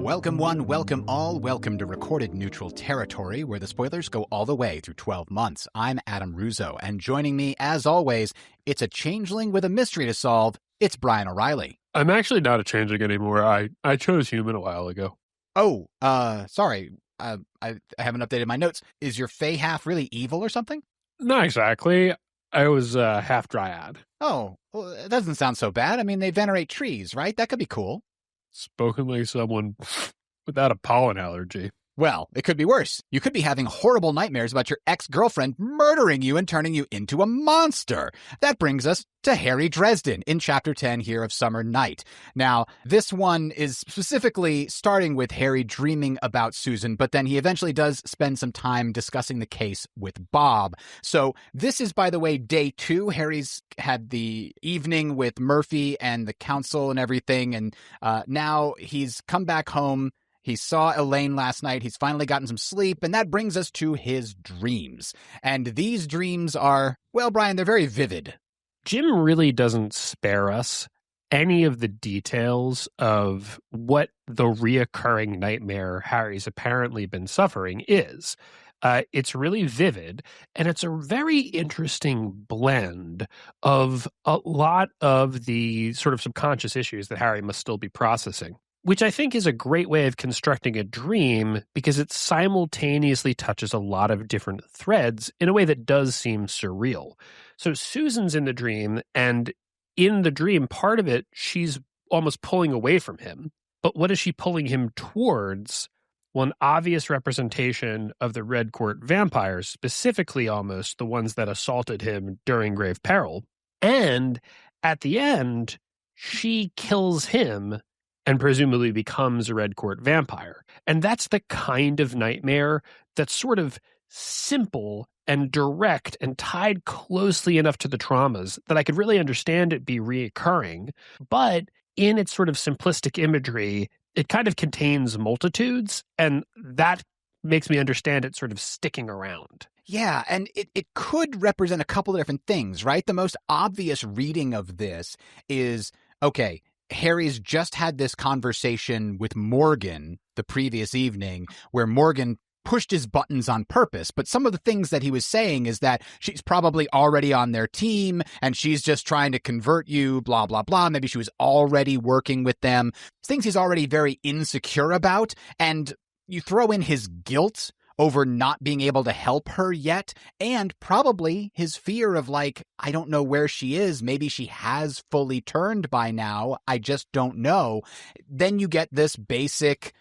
Welcome one, welcome all, welcome to Recorded Neutral Territory, where the spoilers go all the way through 12 months. I'm Adam Ruzzo, and joining me, as always, it's a changeling with a mystery to solve. It's Brian O'Reilly. I'm actually not a changeling anymore. I chose human a while ago. Oh, sorry. I haven't updated my notes. Is your Fey half really evil or something? Not exactly. I was half dryad. Oh, well, it doesn't sound so bad. I mean, they venerate trees, right? That could be cool. Spoken like someone without a pollen allergy. Well, it could be worse. You could be having horrible nightmares about your ex-girlfriend murdering you and turning you into a monster. That brings us to Harry Dresden in Chapter 10 here of Summer Night. Now, this one is specifically starting with Harry dreaming about Susan, but then he eventually does spend some time discussing the case with Bob. So this is, by the way, day 2. Harry's had the evening with Murphy and the council and everything, and now he's come back home. He saw Elaine last night. He's finally gotten some sleep, and that brings us to his dreams. And these dreams are, well, Brian, they're very vivid. Jim really doesn't spare us any of the details of what the reoccurring nightmare Harry's apparently been suffering is. It's really vivid, and it's a very interesting blend of a lot of the sort of subconscious issues that Harry must still be processing, which I think is a great way of constructing a dream because it simultaneously touches a lot of different threads in a way that does seem surreal. So Susan's in the dream, and in the dream, part of it, she's almost pulling away from him. But what is she pulling him towards? Well, an obvious representation of the Red Court vampires, specifically almost the ones that assaulted him during grave peril. And at the end, she kills him and presumably becomes a Red Court vampire. And that's the kind of nightmare that's sort of simple and direct and tied closely enough to the traumas that I could really understand it be reoccurring. But in its sort of simplistic imagery, it kind of contains multitudes, and that makes me understand it sort of sticking around. Yeah, and it could represent a couple of different things, right? The most obvious reading of this is, okay, Harry's just had this conversation with Morgan the previous evening where Morgan pushed his buttons on purpose. But some of the things that he was saying is that she's probably already on their team and she's just trying to convert you, blah, blah, blah. Maybe she was already working with them. Things he's already very insecure about. And you throw in his guilt over not being able to help her yet, and probably his fear of, like, I don't know where she is. Maybe she has fully turned by now. I just don't know. Then you get this basic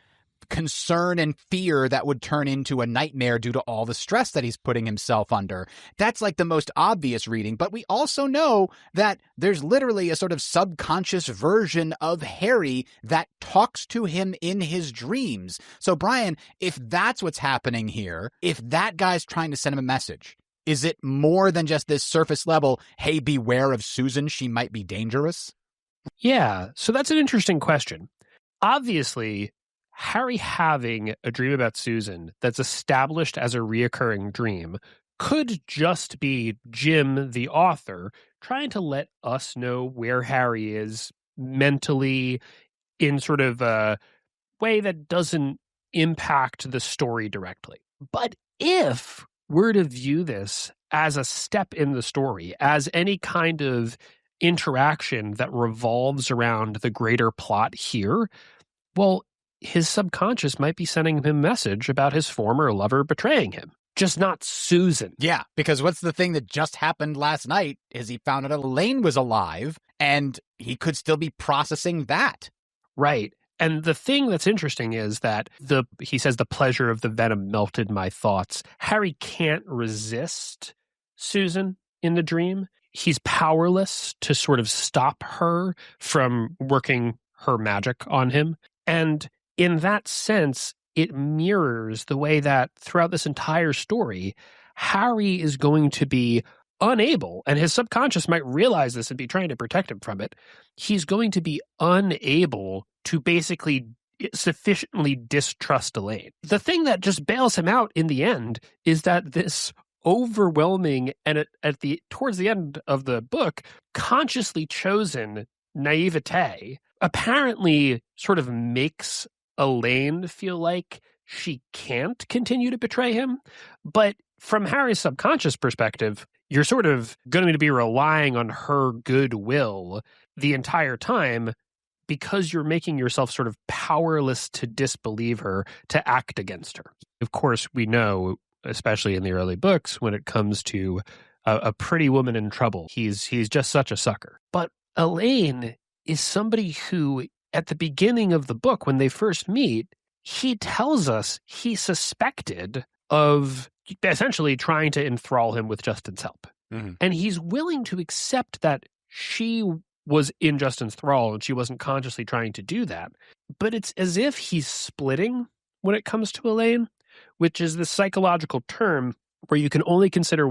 concern and fear that would turn into a nightmare due to all the stress that he's putting himself under. That's like the most obvious reading, but we also know that there's literally a sort of subconscious version of Harry that talks to him in his dreams. So Brian, if that's what's happening here, if that guy's trying to send him a message, is it more than just this surface level, hey, beware of Susan, she might be dangerous? Yeah, so that's an interesting question. Obviously, Harry having a dream about Susan that's established as a reoccurring dream could just be Jim, the author, trying to let us know where Harry is mentally in sort of a way that doesn't impact the story directly. But if we're to view this as a step in the story, as any kind of interaction that revolves around the greater plot here, well, his subconscious might be sending him a message about his former lover betraying him, just not Susan. Yeah, because what's the thing that just happened last night is he found out Elaine was alive, and he could still be processing that. Right. And the thing that's interesting is that he says the pleasure of the venom melted my thoughts. Harry can't resist Susan in the dream. He's powerless to sort of stop her from working her magic on him. And in that sense, it mirrors the way that throughout this entire story, Harry is going to be unable, and his subconscious might realize this and be trying to protect him from it. He's going to be unable to basically sufficiently distrust Elaine. The thing that just bails him out in the end is that this overwhelming and towards the end of the book, consciously chosen naivete apparently sort of makes Elaine feel like she can't continue to betray him. But from Harry's subconscious perspective, you're sort of going to be relying on her goodwill the entire time because you're making yourself sort of powerless to disbelieve her, to act against her. Of course, we know, especially in the early books, when it comes to a pretty woman in trouble, he's just such a sucker. But Elaine is somebody who, at the beginning of the book, when they first meet, he tells us he suspected of essentially trying to enthrall him with Justin's help. Mm-hmm. And he's willing to accept that she was in Justin's thrall and she wasn't consciously trying to do that. But it's as if he's splitting when it comes to Elaine, which is the psychological term where you can only consider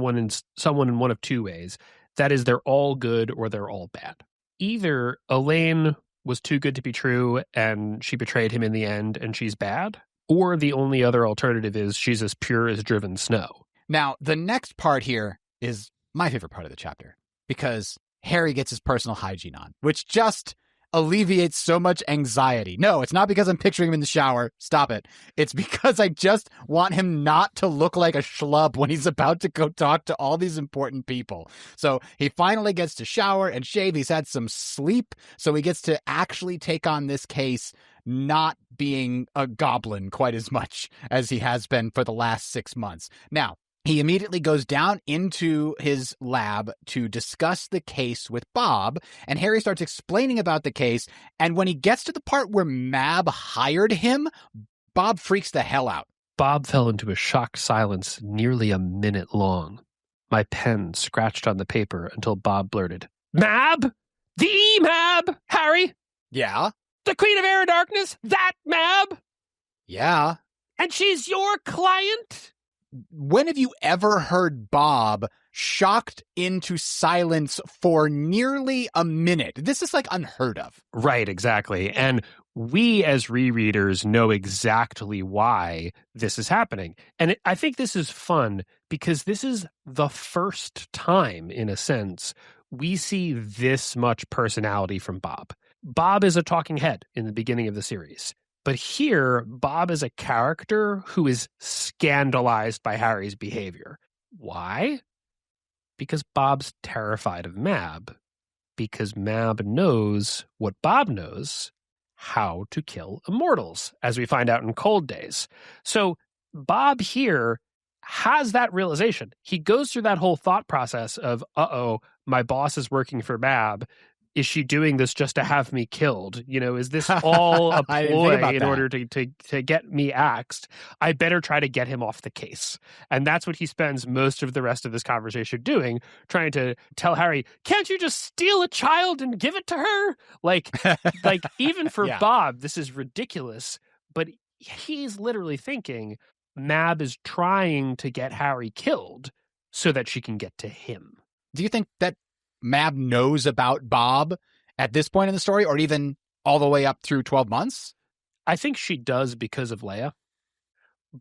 someone in one of two ways. That is, they're all good or they're all bad. Either Elaine was too good to be true and she betrayed him in the end and she's bad, or the only other alternative is she's as pure as driven snow. Now, the next part here is my favorite part of the chapter, because Harry gets his personal hygiene on, which just alleviates so much anxiety. No, it's not because I'm picturing him in the shower. Stop it. It's because I just want him not to look like a schlub when he's about to go talk to all these important people. So he finally gets to shower and shave. He's had some sleep, so he gets to actually take on this case, not being a goblin quite as much as he has been for the last 6 months. Now, he immediately goes down into his lab to discuss the case with Bob, and Harry starts explaining about the case, and when he gets to the part where Mab hired him, Bob freaks the hell out. Bob fell into a shocked silence nearly a minute long. My pen scratched on the paper until Bob blurted, "Mab? The Mab, Harry? Yeah? The Queen of Air and Darkness? That Mab? Yeah. And she's your client?" When have you ever heard Bob shocked into silence for nearly a minute? This is like unheard of. Right, exactly. And we as rereaders know exactly why this is happening. And I think this is fun because this is the first time, in a sense, we see this much personality from Bob. Bob is a talking head in the beginning of the series. But here, Bob is a character who is scandalized by Harry's behavior. Why? Because Bob's terrified of Mab. Because Mab knows what Bob knows, how to kill immortals, as we find out in Cold Days. So Bob here has that realization. He goes through that whole thought process of, my boss is working for Mab. Is she doing this just to have me killed? You know, is this all a ploy in order to get me axed? I better try to get him off the case. And that's what he spends most of the rest of this conversation doing, trying to tell Harry, can't you just steal a child and give it to her? Like even for Bob, this is ridiculous. But he's literally thinking Mab is trying to get Harry killed so that she can get to him. Do you think that Mab knows about Bob at this point in the story, or even all the way up through 12 months? I think she does because of Leia,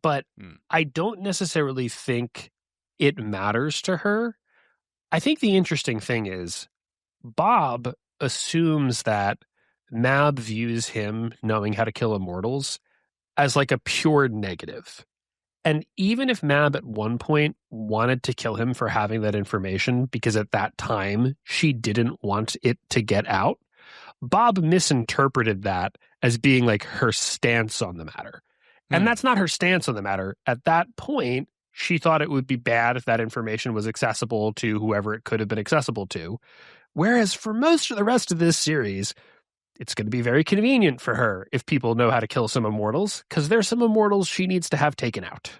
but I don't necessarily think it matters to her. I think the interesting thing is Bob assumes that Mab views him knowing how to kill immortals as like a pure negative. And even if Mab at one point wanted to kill him for having that information because at that time she didn't want it to get out, Bob misinterpreted that as being like her stance on the matter. And that's not her stance on the matter. At that point, she thought it would be bad if that information was accessible to whoever it could have been accessible to. Whereas for most of the rest of this series, it's going to be very convenient for her if people know how to kill some immortals, because there's some immortals she needs to have taken out.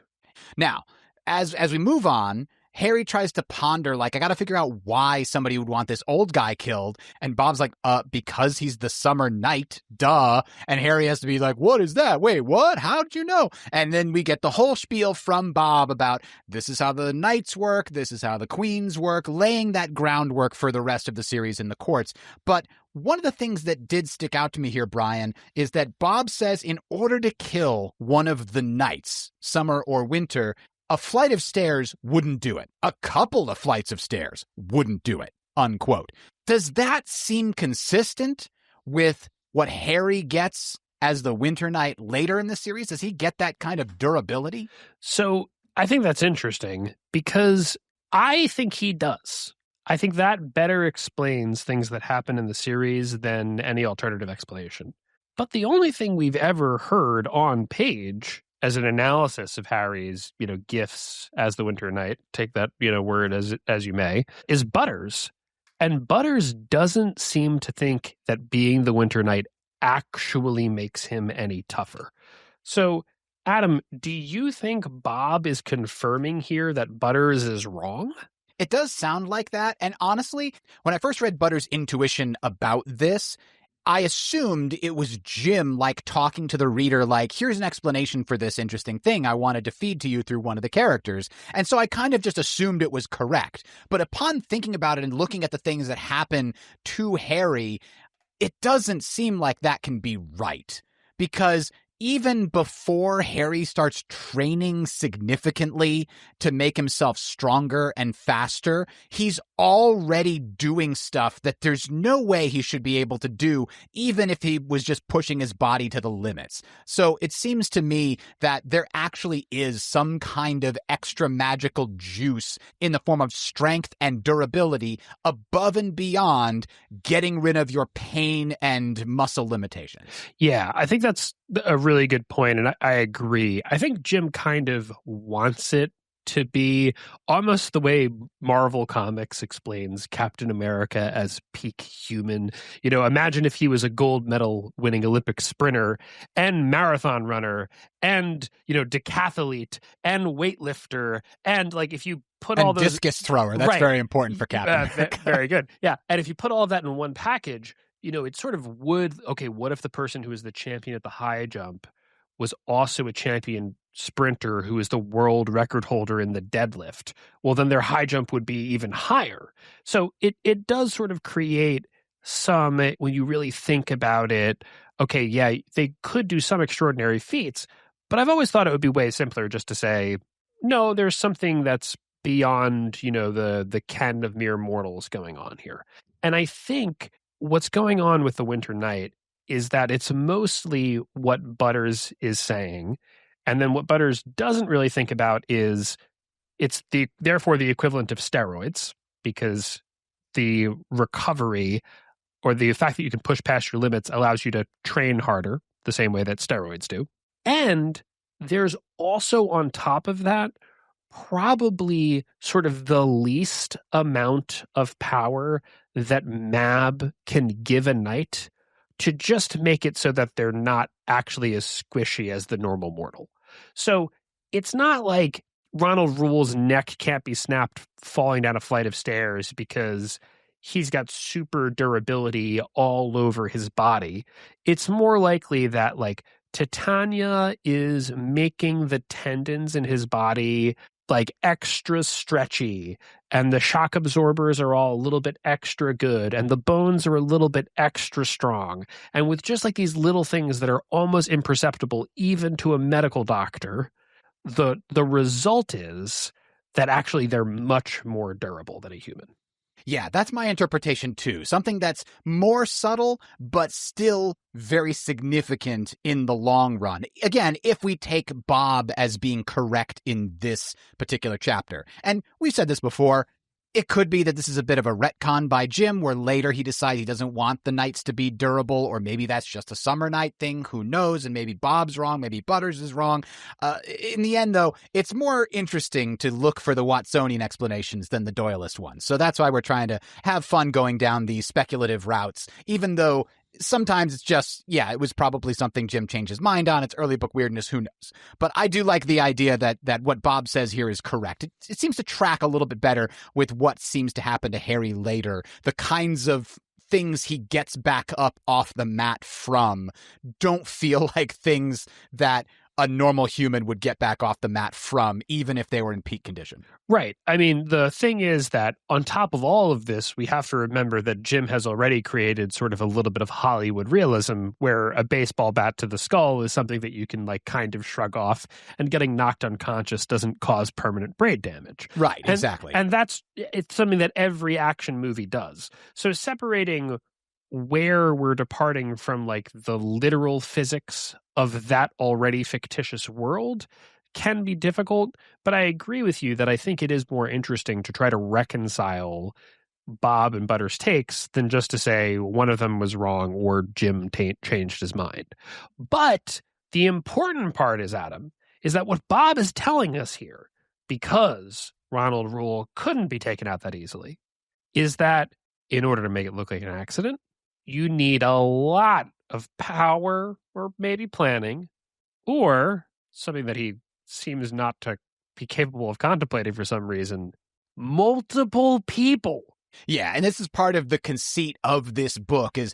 Now, as we move on, Harry tries to ponder, like, I got to figure out why somebody would want this old guy killed. And Bob's like, because he's the summer knight, duh. And Harry has to be like, what is that? Wait, what? How'd you know? And then we get the whole spiel from Bob about this is how the knights work, this is how the queens work, laying that groundwork for the rest of the series in the courts. But one of the things that did stick out to me here, Brian, is that Bob says in order to kill one of the knights, summer or winter, a flight of stairs wouldn't do it. A couple of flights of stairs wouldn't do it, unquote. Does that seem consistent with what Harry gets as the Winter Knight later in the series? Does he get that kind of durability? So I think that's interesting because I think he does. I think that better explains things that happen in the series than any alternative explanation. But the only thing we've ever heard on page as an analysis of Harry's, gifts as the Winter Knight, take that, word as you may, is Butters. And Butters doesn't seem to think that being the Winter Knight actually makes him any tougher. So, Adam, do you think Bob is confirming here that Butters is wrong? It does sound like that. And honestly, when I first read Butters' intuition about this, I assumed it was Jim, talking to the reader, here's an explanation for this interesting thing I wanted to feed to you through one of the characters. And so I kind of just assumed it was correct. But upon thinking about it and looking at the things that happen to Harry, it doesn't seem like that can be right. Because even before Harry starts training significantly to make himself stronger and faster, he's already doing stuff that there's no way he should be able to do, even if he was just pushing his body to the limits. So it seems to me that there actually is some kind of extra magical juice in the form of strength and durability above and beyond getting rid of your pain and muscle limitations. Yeah, I think that's a really good point, and I agree. I think Jim kind of wants it to be almost the way Marvel Comics explains Captain America as peak human. Imagine if he was a gold medal winning Olympic sprinter and marathon runner and, decathlete and weightlifter and if you put all those... discus thrower. That's right. Very important for Captain America. Very good. Yeah. And if you put all of that in one package, it sort of would, okay, what if the person who is the champion at the high jump was also a champion sprinter who is the world record holder in the deadlift? Well, then their high jump would be even higher. So it does sort of create some, when you really think about it, okay, yeah, they could do some extraordinary feats, but I've always thought it would be way simpler just to say, no, there's something that's beyond, the ken of mere mortals going on here. And I think what's going on with the Winter Knight is that it's mostly what Butters is saying. And then what Butters doesn't really think about is it's therefore the equivalent of steroids, because the recovery or the fact that you can push past your limits allows you to train harder the same way that steroids do. And there's also on top of that, probably sort of the least amount of power that Mab can give a knight to just make it so that they're not actually as squishy as the normal mortal. So it's not like Ronald Reuel's neck can't be snapped falling down a flight of stairs because he's got super durability all over his body. It's more likely that Titania is making the tendons in his body extra stretchy, and the shock absorbers are all a little bit extra good, and the bones are a little bit extra strong. And with just these little things that are almost imperceptible even to a medical doctor, the result is that actually they're much more durable than a human. Yeah, that's my interpretation too. Something that's more subtle, but still very significant in the long run. Again, if we take Bob as being correct in this particular chapter. And we've said this before, it could be that this is a bit of a retcon by Jim, where later he decides he doesn't want the knights to be durable, or maybe that's just a Summer Night thing. Who knows? And maybe Bob's wrong. Maybe Butters is wrong. In the end, though, it's more interesting to look for the Watsonian explanations than the Doyleist ones. So that's why we're trying to have fun going down these speculative routes, even though sometimes it's just, it was probably something Jim changed his mind on. It's early book weirdness. Who knows? But I do like the idea that what Bob says here is correct. It seems to track a little bit better with what seems to happen to Harry later. The kinds of things he gets back up off the mat from don't feel like things that a normal human would get back off the mat from, even if they were in peak condition. Right. I mean, the thing is that on top of all of this, we have to remember that Jim has already created sort of a little bit of Hollywood realism, where a baseball bat to the skull is something that you can kind of shrug off, and getting knocked unconscious doesn't cause permanent brain damage. Right, exactly. And it's something that every action movie does. So separating where we're departing from like the literal physics of that already fictitious world can be difficult. But I agree with you that I think it is more interesting to try to reconcile Bob and Butter's takes than just to say one of them was wrong or Jim changed his mind. But the important part is, Adam, is that what Bob is telling us here, because Ronald Reuel couldn't be taken out that easily, is that in order to make it look like an accident, you need a lot of power or maybe planning, or something that he seems not to be capable of contemplating for some reason, multiple people. Yeah, and this is part of the conceit of this book is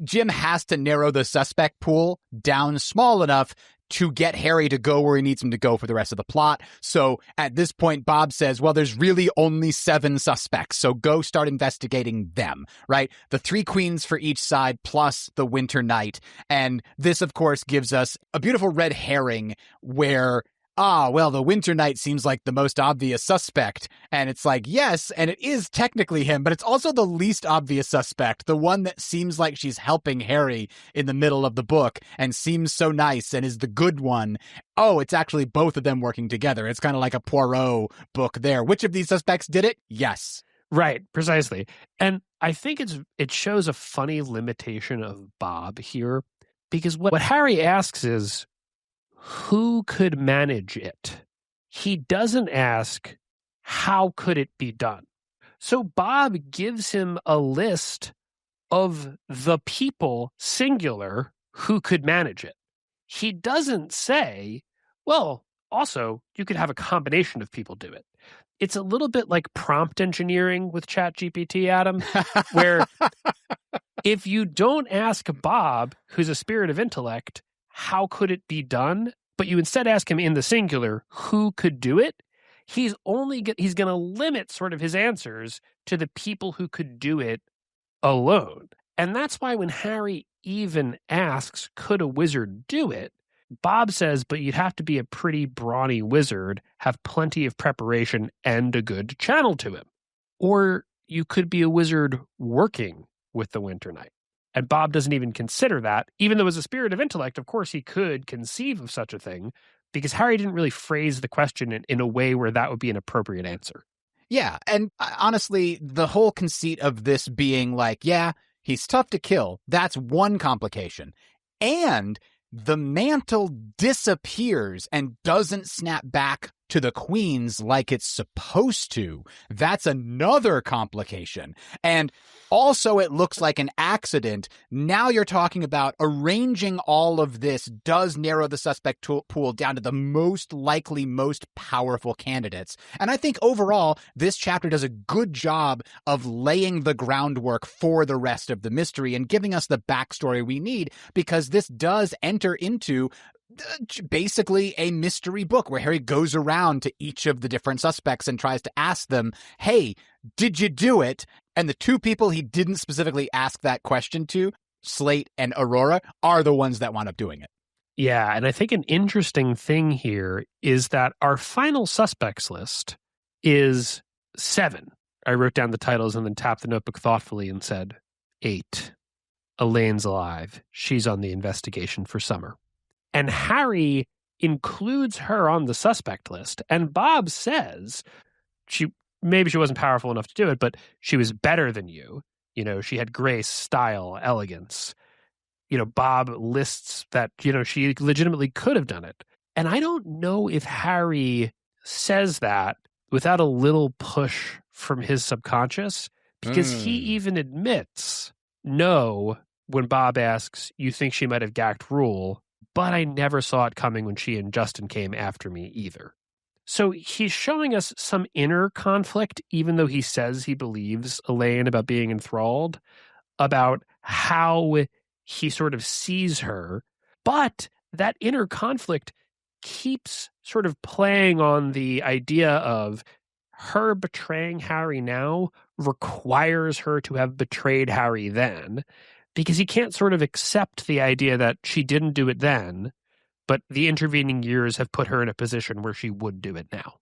Jim has to narrow the suspect pool down small enough to get Harry to go where he needs him to go for the rest of the plot. So at this point, Bob says, well, there's really only 7 suspects, so go start investigating them, right? The 3 queens for each side plus the Winter Knight. And this, of course, gives us a beautiful red herring where well, the Winter Knight seems like the most obvious suspect. And it's like, yes, and it is technically him, but it's also the least obvious suspect, the one that seems like she's helping Harry in the middle of the book and seems so nice and is the good one. Oh, it's actually both of them working together. It's kind of like a Poirot book there. Which of these suspects did it? Yes. Right, precisely. And I think it shows a funny limitation of Bob here, because what Harry asks is, who could manage it? He doesn't ask, how could it be done? So Bob gives him a list of the people, singular, who could manage it. He doesn't say, well, also, you could have a combination of people do it. It's a little bit like prompt engineering with ChatGPT, Adam, where if you don't ask Bob, who's a spirit of intellect, how could it be done, but you instead ask him in the singular, who could do it, he's going to limit sort of his answers to the people who could do it alone. And that's why when Harry even asks, could a wizard do it, Bob says, but you'd have to be a pretty brawny wizard, have plenty of preparation, and a good channel to him. Or you could be a wizard working with the Winter Knight. And Bob doesn't even consider that, even though as a spirit of intellect, of course, he could conceive of such a thing, because Harry didn't really phrase the question in a way where that would be an appropriate answer. Yeah, and honestly, the whole conceit of this being like, yeah, he's tough to kill, that's one complication. And the mantle disappears and doesn't snap back to the queens like it's supposed to. That's another complication. And also, it looks like an accident. Now you're talking about arranging all of this does narrow the suspect pool down to the most likely, most powerful candidates. And I think overall, this chapter does a good job of laying the groundwork for the rest of the mystery and giving us the backstory we need, because this does enter into basically a mystery book where Harry goes around to each of the different suspects and tries to ask them, hey, did you do it? And the 2 people he didn't specifically ask that question to, Slate and Aurora, are the ones that wound up doing it. Yeah, and I think an interesting thing here is that our final suspects list is 7. I wrote down the titles and then tapped the notebook thoughtfully and said, 8. Elaine's alive. She's on the investigation for Summer. And Harry includes her on the suspect list. And Bob says maybe she wasn't powerful enough to do it, but she was better than you. You know, she had grace, style, elegance. You know, Bob lists that, she legitimately could have done it. And I don't know if Harry says that without a little push from his subconscious, because he even admits, no, when Bob asks, you think she might have gacked Reuel, but I never saw it coming when she and Justin came after me either. So he's showing us some inner conflict, even though he says he believes Elaine about being enthralled, about how he sort of sees her. But that inner conflict keeps sort of playing on the idea of her betraying Harry now requires her to have betrayed Harry then, because he can't sort of accept the idea that she didn't do it then, but the intervening years have put her in a position where she would do it now.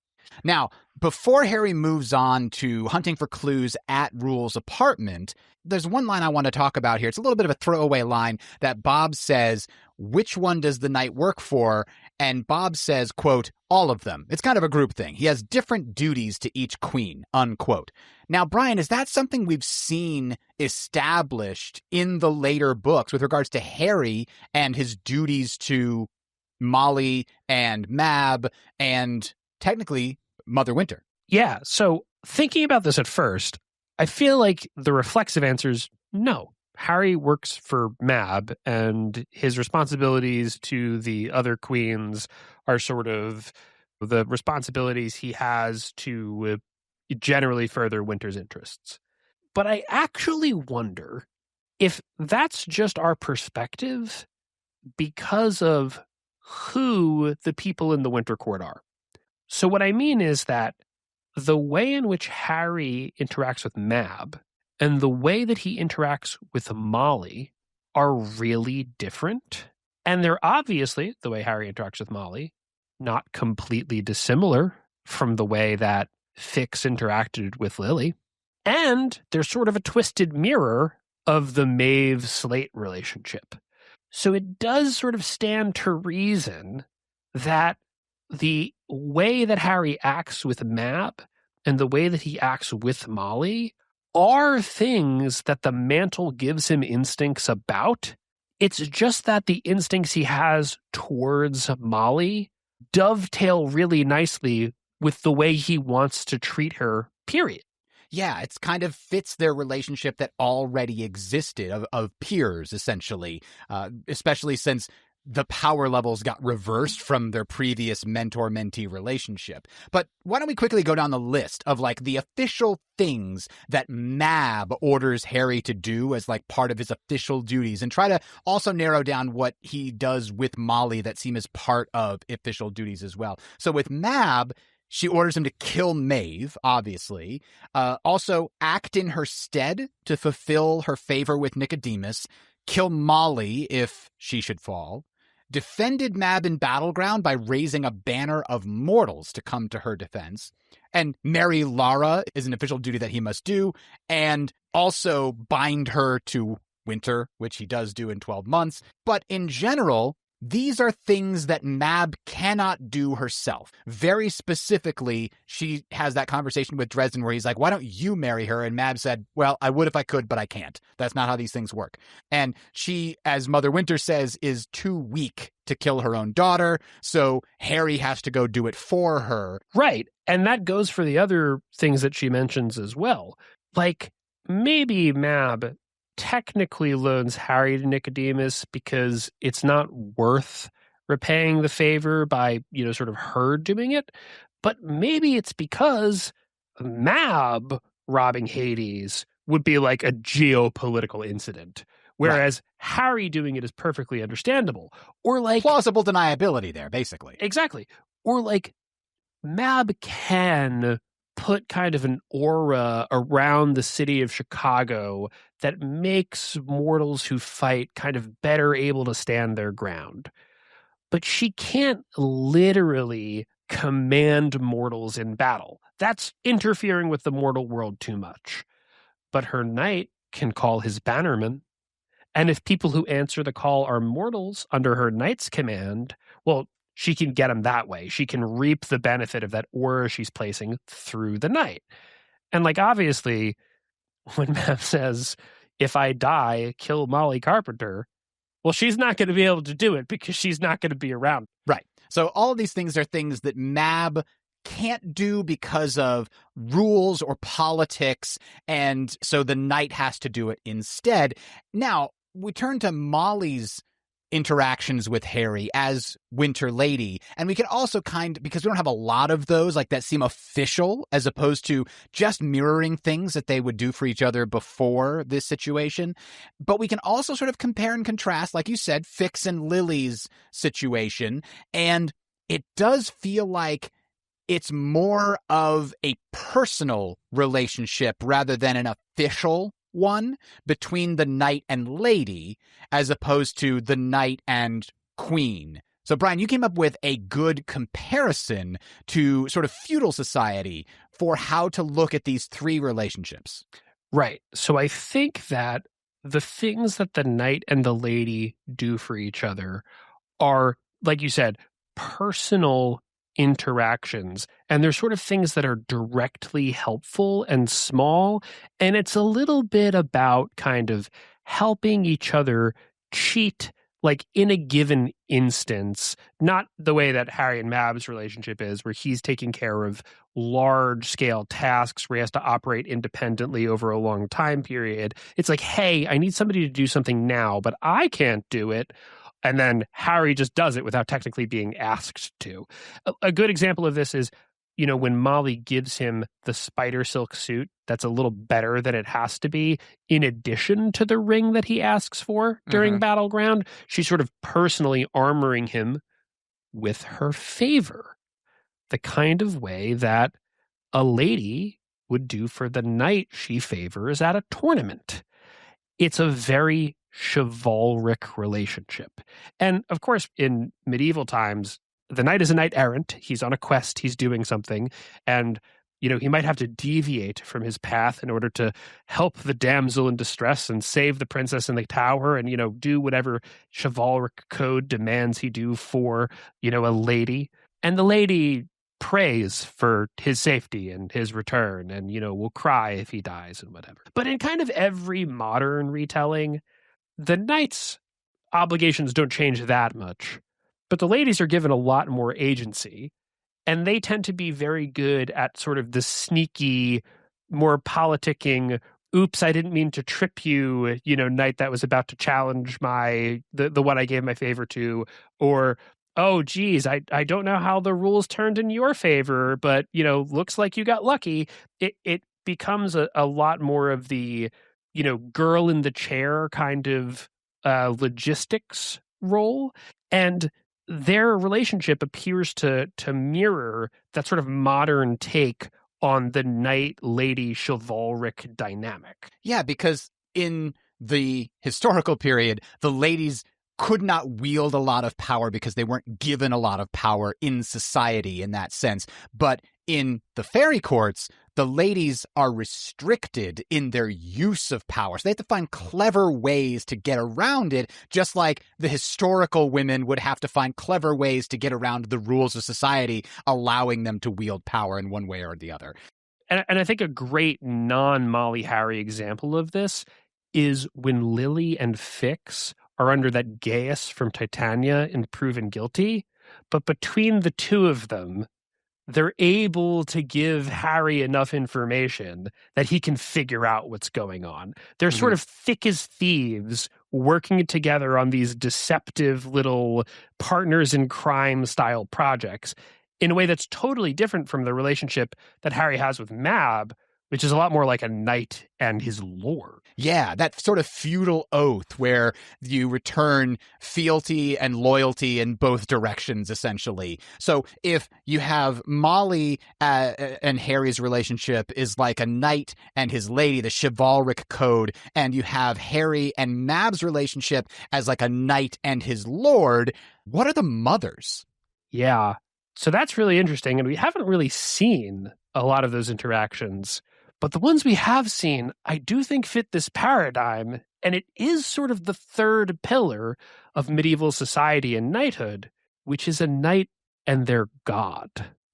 Now, before Harry moves on to hunting for clues at Reuel's apartment, there's one line I want to talk about here. It's a little bit of a throwaway line that Bob says, which one does the knight work for? And Bob says, quote, all of them. It's kind of a group thing. He has different duties to each queen, unquote. Now, Brian, is that something we've seen established in the later books with regards to Harry and his duties to Molly and Mab and technically Mother Winter? Yeah, so thinking about this at first, I feel like the reflexive answer is no. Harry works for Mab, and his responsibilities to the other queens are sort of the responsibilities he has to generally further Winter's interests. But I actually wonder if that's just our perspective because of who the people in the Winter Court are. So what I mean is that the way in which Harry interacts with Mab and the way that he interacts with Molly are really different. And they're obviously, the way Harry interacts with Molly, not completely dissimilar from the way that Fix interacted with Lily. And they're sort of a twisted mirror of the Maeve-Slate relationship. So it does sort of stand to reason that the way that Harry acts with Mab and the way that he acts with Molly are things that the mantle gives him instincts about. It's just that the instincts he has towards Molly dovetail really nicely with the way he wants to treat her, period. Yeah, it's kind of fits their relationship that already existed of peers, essentially, especially since the power levels got reversed from their previous mentor-mentee relationship. But why don't we quickly go down the list of like the official things that Mab orders Harry to do as like part of his official duties, and try to also narrow down what he does with Molly that seem as part of official duties as well. So with Mab, she orders him to kill Maeve, obviously. Also, act in her stead to fulfill her favor with Nicodemus. Kill Molly if she should fall. Defended Mab in battleground by raising a banner of mortals to come to her defense. And marry Lara is an official duty that he must do. And also bind her to Winter, which he does do in 12 months. But in general, these are things that Mab cannot do herself. Very specifically, she has that conversation with Dresden where he's like, why don't you marry her? And Mab said, well, I would if I could, but I can't. That's not how these things work. And she, as Mother Winter says, is too weak to kill her own daughter, so Harry has to go do it for her. Right. And that goes for the other things that she mentions as well. Like, maybe Mab technically loans Harry to Nicodemus because it's not worth repaying the favor by, sort of her doing it. But maybe it's because Mab robbing Hades would be like a geopolitical incident, whereas Harry doing it is perfectly understandable. Or like plausible deniability there, basically. Exactly. Or like Mab can put kind of an aura around the city of Chicago that makes mortals who fight kind of better able to stand their ground. But she can't literally command mortals in battle. That's interfering with the mortal world too much. But her knight can call his bannerman. And if people who answer the call are mortals under her knight's command, well, she can get them that way. She can reap the benefit of that aura she's placing through the knight. And like, obviously, when Mab says, if I die, kill Molly Carpenter, well, she's not going to be able to do it because she's not going to be around. Right. So all of these things are things that Mab can't do because of rules or politics, and so the knight has to do it instead. Now, we turn to Molly's interactions with Harry as Winter Lady, and we can also because we don't have a lot of those like that seem official as opposed to just mirroring things that they would do for each other before this situation, but we can also sort of compare and contrast, like you said, Fix and Lily's situation, and it does feel like it's more of a personal relationship rather than an official one between the knight and lady, as opposed to the knight and queen So, Brian, you came up with a good comparison to sort of feudal society for how to look at these three relationships. Right. So I think that the things that the knight and the lady do for each other are, like you said, personal interactions. And they're sort of things that are directly helpful and small. And it's a little bit about kind of helping each other cheat, like in a given instance, not the way that Harry and Mab's relationship is, where he's taking care of large scale tasks where he has to operate independently over a long time period. It's like, hey, I need somebody to do something now, but I can't do it. And then Harry just does it without technically being asked to. A good example of this is, when Molly gives him the spider silk suit that's a little better than it has to be, in addition to the ring that he asks for during Battleground, she's sort of personally armoring him with her favor, the kind of way that a lady would do for the knight she favors at a tournament. It's a very chivalric relationship. And of course, in medieval times, the knight is a knight errant. He's on a quest. He's doing something. And, he might have to deviate from his path in order to help the damsel in distress and save the princess in the tower and, do whatever chivalric code demands he do for, a lady. And the lady prays for his safety and his return and, will cry if he dies and whatever. But in kind of every modern retelling, the knight's obligations don't change that much, but the ladies are given a lot more agency, and they tend to be very good at sort of the sneaky, more politicking, oops, I didn't mean to trip you, knight that was about to challenge the one I gave my favor to, or oh, geez, I don't know how the rules turned in your favor, but, looks like you got lucky. It becomes a lot more of the, girl in the chair kind of logistics role. And their relationship appears to mirror that sort of modern take on the knight-lady chivalric dynamic. Yeah, because in the historical period, the ladies could not wield a lot of power because they weren't given a lot of power in society in that sense. But in the fairy courts, the ladies are restricted in their use of power. So they have to find clever ways to get around it, just like the historical women would have to find clever ways to get around the rules of society, allowing them to wield power in one way or the other. And I think a great non-Molly Harry example of this is when Lily and Fix are under that Gaius from Titania and proven guilty. But between the two of them, they're able to give Harry enough information that he can figure out what's going on. They're sort of thick as thieves working together on these deceptive little partners in crime style projects in a way that's totally different from the relationship that Harry has with Mab, which is a lot more like a knight and his lord. Yeah, that sort of feudal oath where you return fealty and loyalty in both directions, essentially. So if you have Molly and Harry's relationship is like a knight and his lady, the chivalric code, and you have Harry and Mab's relationship as like a knight and his lord, what are the mothers? Yeah, so that's really interesting, and we haven't really seen a lot of those interactions. But the ones we have seen, I do think fit this paradigm, and it is sort of the third pillar of medieval society and knighthood, which is a knight and their god.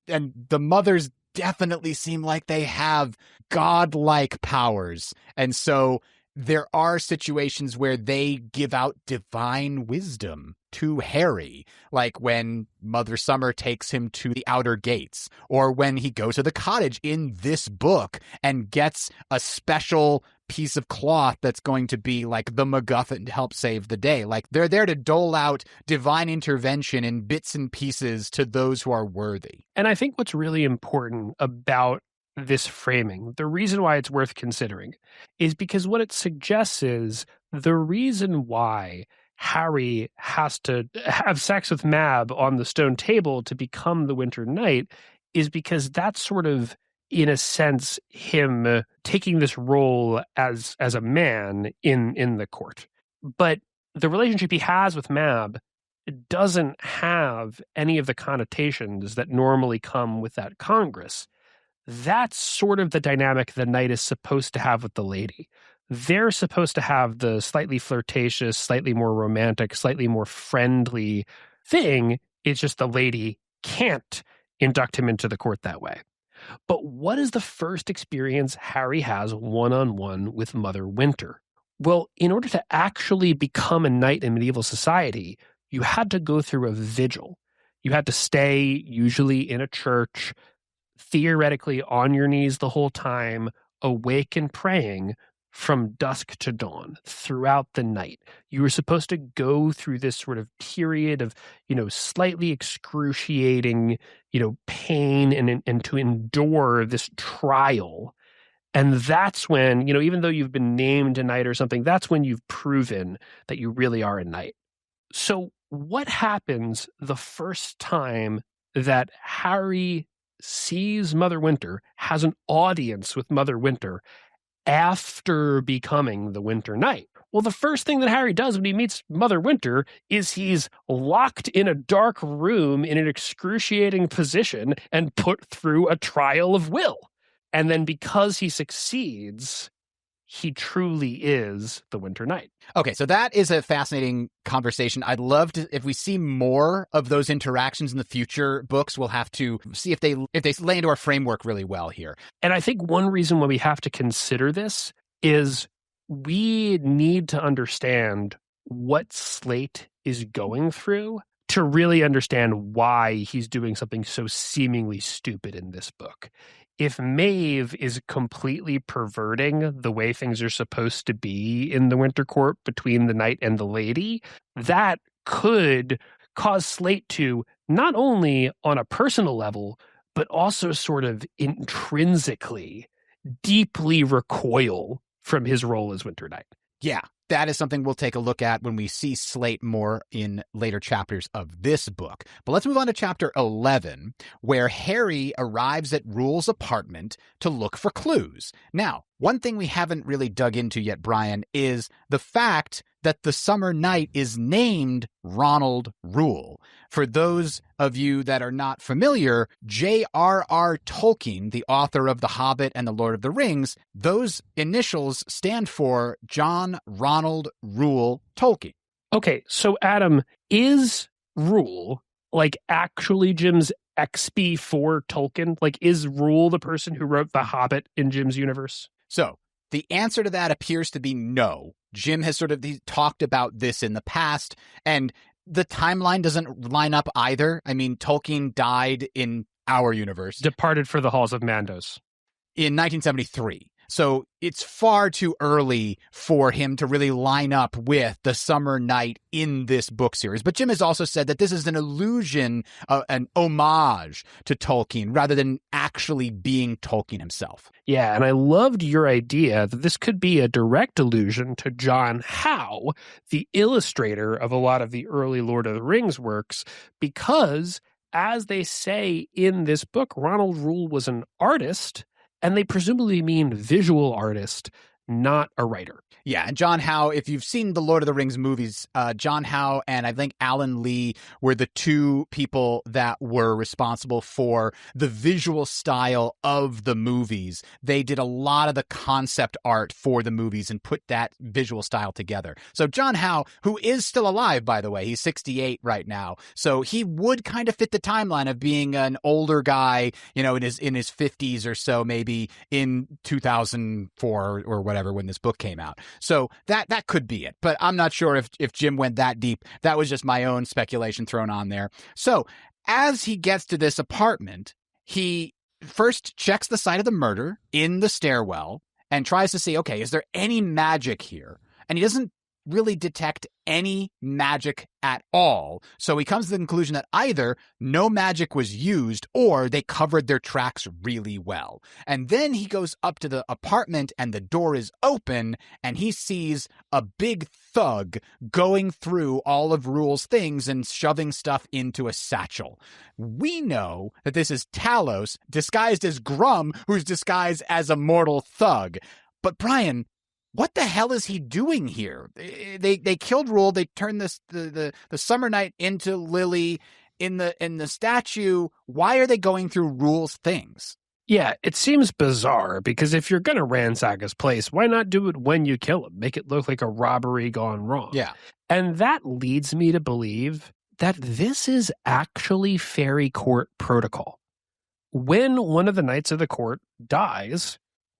And the mothers definitely seem like they have godlike powers. And so there are situations where they give out divine wisdom to Harry, like when Mother Summer takes him to the outer gates, or when he goes to the cottage in this book and gets a special piece of cloth that's going to be like the MacGuffin to help save the day. Like they're there to dole out divine intervention in bits and pieces to those who are worthy. And I think what's really important about this framing, the reason why it's worth considering, is because what it suggests is the reason why Harry has to have sex with Mab on the stone table to become the Winter Knight is because that's sort of, in a sense, him taking this role as a man in the court. But the relationship he has with Mab doesn't have any of the connotations that normally come with that Congress. That's sort of the dynamic the knight is supposed to have with the lady. They're supposed to have the slightly flirtatious, slightly more romantic, slightly more friendly thing. It's just the lady can't induct him into the court that way. But what is the first experience Harry has one-on-one with Mother Winter? Well, in order to actually become a knight in medieval society, you had to go through a vigil. You had to stay, usually in a church, theoretically on your knees the whole time, awake and praying from dusk to dawn throughout the night. You were supposed to go through this sort of period of, slightly excruciating, pain and to endure this trial. And that's when, even though you've been named a knight or something, that's when you've proven that you really are a knight. So what happens the first time that Harry sees Mother Winter, has an audience with Mother Winter after becoming the Winter Knight? Well, the first thing that Harry does when he meets Mother Winter is he's locked in a dark room in an excruciating position and put through a trial of will. And then because he succeeds, he truly is the Winter Knight. Okay, so that is a fascinating conversation. I'd love to, if we see more of those interactions in the future books, we'll have to see if they lay into our framework really well here. And I think one reason why we have to consider this is we need to understand what Slate is going through to really understand why he's doing something so seemingly stupid in this book. If Maeve is completely perverting the way things are supposed to be in the Winter Court between the knight and the lady, that could cause Slate to not only on a personal level, but also sort of intrinsically, deeply recoil from his role as Winter Knight. Yeah, that is something we'll take a look at when we see Slate more in later chapters of this book. But let's move on to chapter 11, where Harry arrives at Reuel's apartment to look for clues. Now, one thing we haven't really dug into yet, Brian, is the fact that the Summer Knight is named Ronald Reuel. For those of you that are not familiar, J.R.R. Tolkien, the author of The Hobbit and The Lord of the Rings, those initials stand for John Ronald Reuel Tolkien. Okay, so Adam, is Reuel actually Jim's XP for Tolkien? Is Reuel the person who wrote The Hobbit in Jim's universe? So the answer to that appears to be no. Jim has sort of talked about this in the past, and the timeline doesn't line up either. I mean, Tolkien died in our universe. Departed for the halls of Mandos. In 1973. So it's far too early for him to really line up with the Summer Knight in this book series. But Jim has also said that this is an allusion, an homage to Tolkien, rather than actually being Tolkien himself. Yeah, and I loved your idea that this could be a direct allusion to John Howe, the illustrator of a lot of the early Lord of the Rings works, because, as they say in this book, Ronald Reuel was an artist, and they presumably mean visual artist, not a writer. Yeah, and John Howe, if you've seen the Lord of the Rings movies, John Howe and I think Alan Lee were the two people that were responsible for the visual style of the movies. They did a lot of the concept art for the movies and put that visual style together. So John Howe, who is still alive, by the way, he's 68 right now. So he would kind of fit the timeline of being an older guy, in his 50s or so, maybe in 2004 or whatever when this book came out. So that could be it, but I'm not sure if Jim went that deep. That was just my own speculation thrown on there. So as he gets to this apartment, he first checks the site of the murder in the stairwell and tries to see, okay, is there any magic here? And he doesn't really detect any magic at all. So he comes to the conclusion that either no magic was used or they covered their tracks really well. And then he goes up to the apartment and the door is open and he sees a big thug going through all of Reuel's things and shoving stuff into a satchel. We know that this is Talos disguised as Grum, who's disguised as a mortal thug. But Brian, what the hell is he doing here? They killed Reuel. They turned the Summer Knight into Lily in the statue. Why are they going through Reuel's things? Yeah, it seems bizarre because if you're going to ransack his place, why not do it when you kill him? Make it look like a robbery gone wrong. Yeah. And that leads me to believe that this is actually fairy court protocol. When one of the knights of the court dies,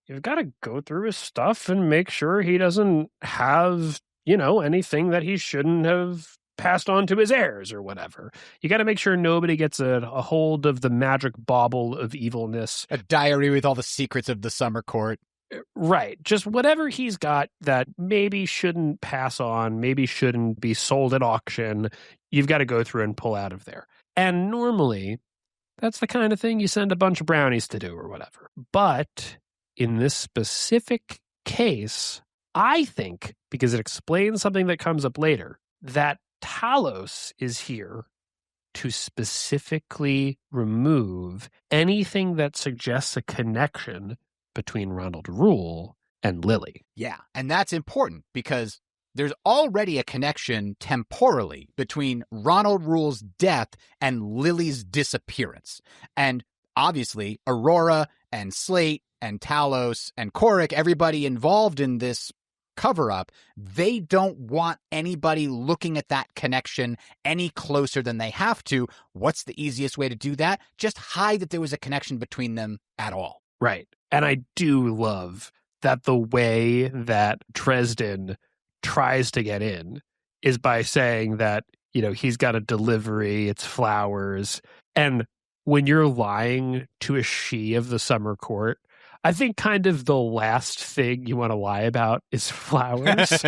you've got to go through his stuff and make sure he doesn't have, anything that he shouldn't have passed on to his heirs or whatever. You got to make sure nobody gets a hold of the magic bauble of evilness. A diary with all the secrets of the summer court. Right. Just whatever he's got that maybe shouldn't pass on, maybe shouldn't be sold at auction, you've got to go through and pull out of there. And normally, that's the kind of thing you send a bunch of brownies to do or whatever. But in this specific case, I think, because it explains something that comes up later, that Talos is here to specifically remove anything that suggests a connection between Ronald Reuel and Lily. Yeah, and that's important because there's already a connection temporally between Ronald Reuel's death and Lily's disappearance. And obviously, Aurora and Slate and Talos and Korik, everybody involved in this cover-up, they don't want anybody looking at that connection any closer than they have to. What's the easiest way to do that? Just hide that there was a connection between them at all. Right. And I do love that the way that Dresden tries to get in is by saying that, he's got a delivery, it's flowers. And when you're lying to a she of the summer court, I think kind of the last thing you want to lie about is flowers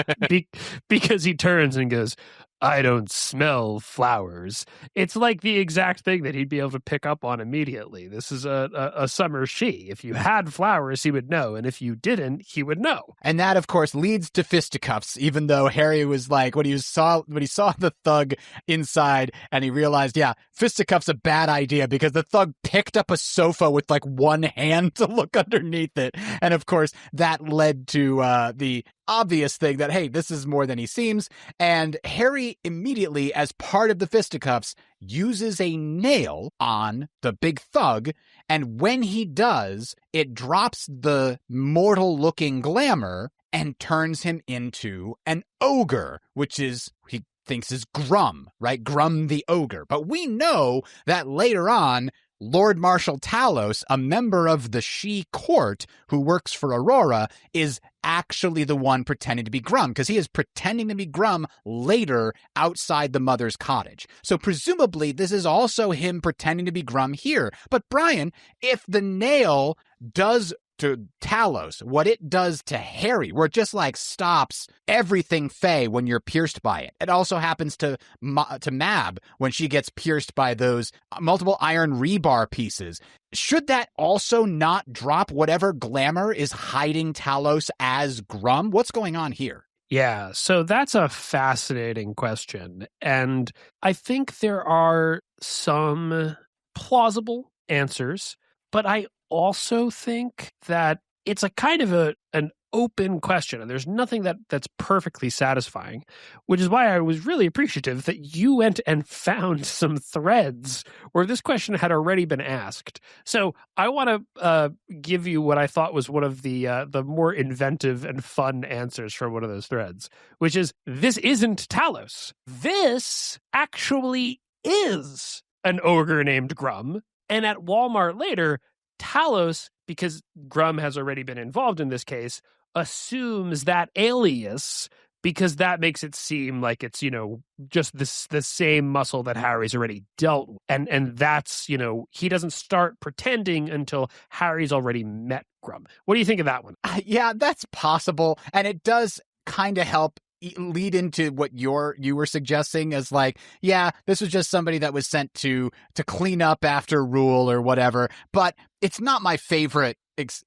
because he turns and goes, I don't smell flowers. It's like the exact thing that he'd be able to pick up on immediately. This is a summer she. If you had flowers, he would know. And if you didn't, he would know. And that, of course, leads to fisticuffs, even though Harry was like, when he saw the thug inside and he realized, yeah, fisticuffs a bad idea because the thug picked up a sofa with like one hand to look underneath it. And of course, that led to the obvious thing that, hey, this is more than he seems. And Harry immediately, as part of the fisticuffs, uses a nail on the big thug. And when he does, it drops the mortal-looking glamour and turns him into an ogre, which is, he thinks is Grum, right? Grum the ogre. But we know that later on, Lord Marshal Talos, a member of the She court who works for Aurora, is actually the one pretending to be Grum, because he is pretending to be Grum later outside the mother's cottage. So presumably this is also him pretending to be Grum here. But Brian, if the nail does to Talos what it does to Harry, where it just like stops everything Faye when you're pierced by it. It also happens to Mab when she gets pierced by those multiple iron rebar pieces. Should that also not drop whatever glamour is hiding Talos as Grum? What's going on here? Yeah, so that's a fascinating question. And I think there are some plausible answers, but I also think that it's a kind of an open question, and there's nothing that's perfectly satisfying, which is why I was really appreciative that you went and found some threads where this question had already been asked. So I want to give you what I thought was one of the more inventive and fun answers from one of those threads, which is, this isn't Talos. This actually is an ogre named Grum, and at Walmart later, Talos, because Grum has already been involved in this case, assumes that alias because that makes it seem like it's, just the same muscle that Harry's already dealt with. And that's, he doesn't start pretending until Harry's already met Grum. What do you think of that one? Yeah, that's possible. And it does kind of help lead into what you were suggesting as like, yeah, this was just somebody that was sent to clean up after Reuel or whatever. But it's not my favorite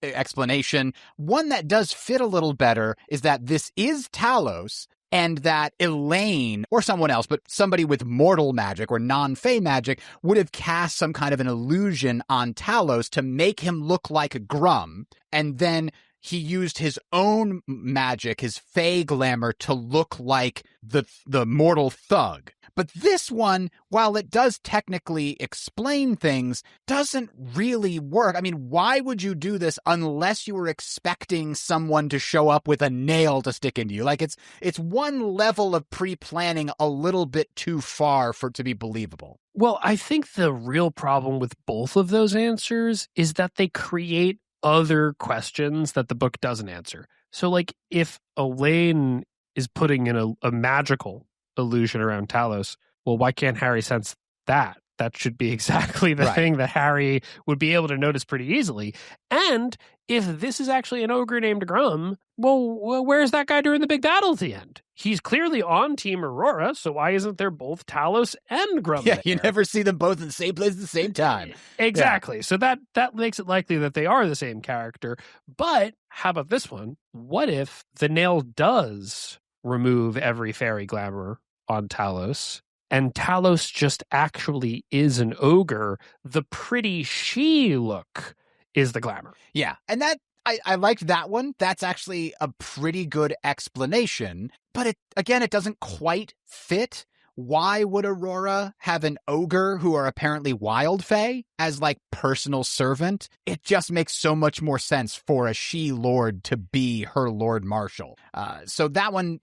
explanation. One that does fit a little better is that this is Talos, and that Elaine, or someone else, but somebody with mortal magic or non-Fey magic, would have cast some kind of an illusion on Talos to make him look like Grum, and then he used his own magic, his Fey glamour, to look like the mortal thug. But this one, while it does technically explain things, doesn't really work. I mean, why would you do this unless you were expecting someone to show up with a nail to stick into you? Like, it's one level of pre-planning a little bit too far for it to be believable. Well, I think the real problem with both of those answers is that they create other questions that the book doesn't answer. So, like, if Elaine is putting in a magical illusion around Talos, well, why can't Harry sense that? That should be exactly the thing that Harry would be able to notice pretty easily. And if this is actually an ogre named Grum, well, where's that guy during the big battle at the end? He's clearly on Team Aurora, so why isn't there both Talos and Grum there? You never see them both in the same place at the same time. Exactly. Yeah. So that makes it likely that they are the same character. But how about this one? What if the nail does remove every fairy glamour on Talos, and Talos just actually is an ogre? The pretty she look is the glamour. Yeah, and that I liked that one. That's actually a pretty good explanation, but it doesn't quite fit. Why would Aurora have an ogre who are apparently wild fae as like personal servant? It just makes so much more sense for a she-lord to be her lord marshal. So that one,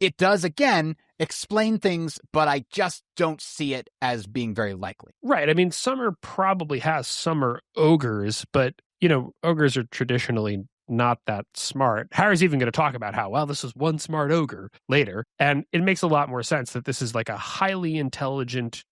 it does again explain things, but I just don't see it as being very likely. Right. I mean, Summer probably has summer ogres, but ogres are traditionally not that smart. Harry's even going to talk about how, well, this is one smart ogre later. And it makes a lot more sense that this is like a highly intelligent,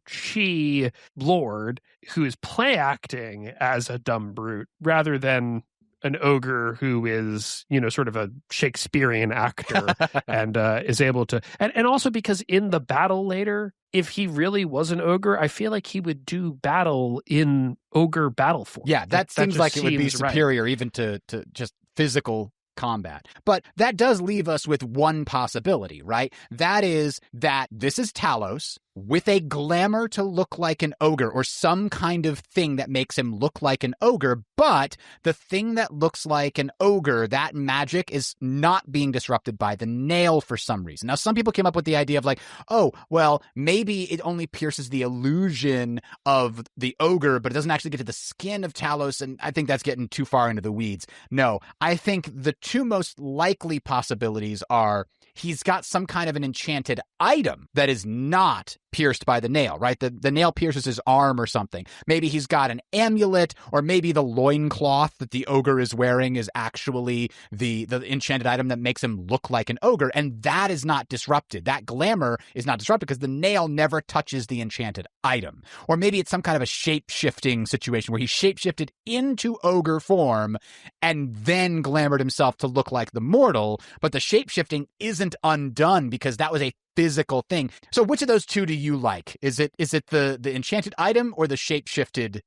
she lord who is play acting as a dumb brute rather than an ogre who is, sort of a Shakespearean actor and is able to. And also because in the battle later, if he really was an ogre, I feel like he would do battle in ogre battle form. Yeah, that seems like it would be superior even to just physical combat. But that does leave us with one possibility, right? That is that this is Talos with a glamour to look like an ogre or some kind of thing that makes him look like an ogre, but the thing that looks like an ogre, that magic is not being disrupted by the nail for some reason. Now, some people came up with the idea of like, oh, well, maybe it only pierces the illusion of the ogre, but it doesn't actually get to the skin of Talos, and I think that's getting too far into the weeds. No, I think the two most likely possibilities are he's got some kind of an enchanted item that is not pierced by the nail, right? The nail pierces his arm or something. Maybe he's got an amulet, or maybe the loincloth that the ogre is wearing is actually the enchanted item that makes him look like an ogre, and that is not disrupted. That glamour is not disrupted because the nail never touches the enchanted item. Or maybe it's some kind of a shape-shifting situation where he shape-shifted into ogre form and then glamored himself to look like the mortal, but the shape-shifting isn't undone because that was a physical thing. So which of those two do you like? Is it the enchanted item or the shape-shifted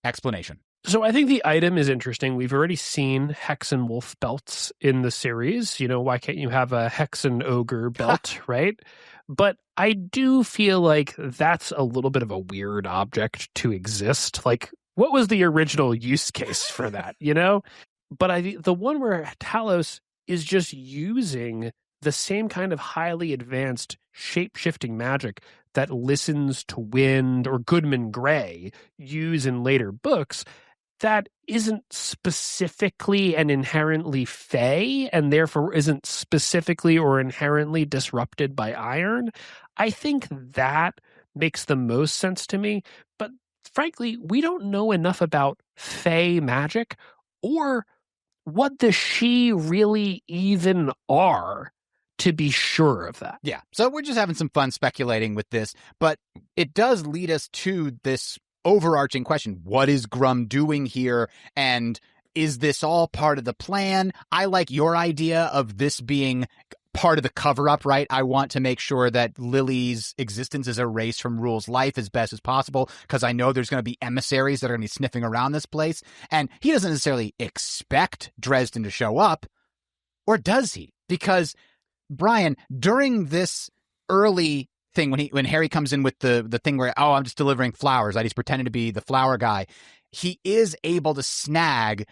explanation? So I think the item is interesting. We've already seen Hex and Wolf belts in the series. Why can't you have a Hex and Ogre belt, right? But I do feel like that's a little bit of a weird object to exist. Like, what was the original use case for that, But the one where Talos is just using the same kind of highly advanced shape-shifting magic that Listens to Wind or Goodman Gray use in later books, that isn't specifically and inherently fey and therefore isn't specifically or inherently disrupted by iron. I think that makes the most sense to me. But frankly, we don't know enough about fey magic or what the she really even are to be sure of that. Yeah. So we're just having some fun speculating with this, but it does lead us to this overarching question. What is Grum doing here? And is this all part of the plan? I like your idea of this being part of the cover-up, right? I want to make sure that Lily's existence is erased from Reuel's life as best as possible, because I know there's going to be emissaries that are going to be sniffing around this place, and he doesn't necessarily expect Dresden to show up, or does he? Because, Brian, during this early thing, when Harry comes in with the thing where, oh, I'm just delivering flowers, right? He's pretending to be the flower guy. He is able to snag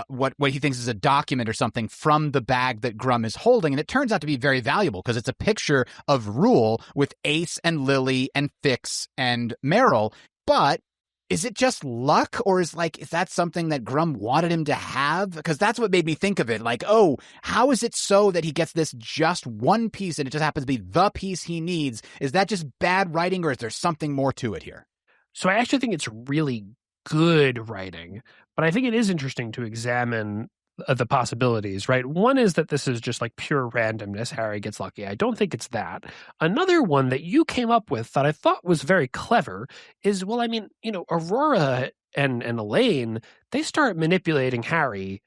what he thinks is a document or something from the bag that Grum is holding, and it turns out to be very valuable because it's a picture of Reuel with Ace and Lily and Fix and Meryl. But is it just luck, or is that something that Grum wanted him to have? Because that's what made me think of it. Like, oh, how is it so that he gets this just one piece and it just happens to be the piece he needs? Is that just bad writing, or is there something more to it here? So I actually think it's really good writing, but I think it is interesting to examine the possibilities, right? One is that this is just like pure randomness. Harry gets lucky. I don't think it's that. Another one that you came up with that I thought was very clever is, well, I mean, Aurora and Elaine, they start manipulating Harry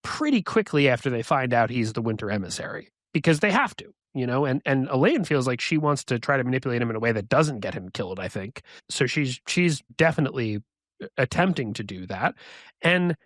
pretty quickly after they find out he's the Winter Emissary, because they have to, and Elaine feels like she wants to try to manipulate him in a way that doesn't get him killed, I think. So she's definitely attempting to do that. And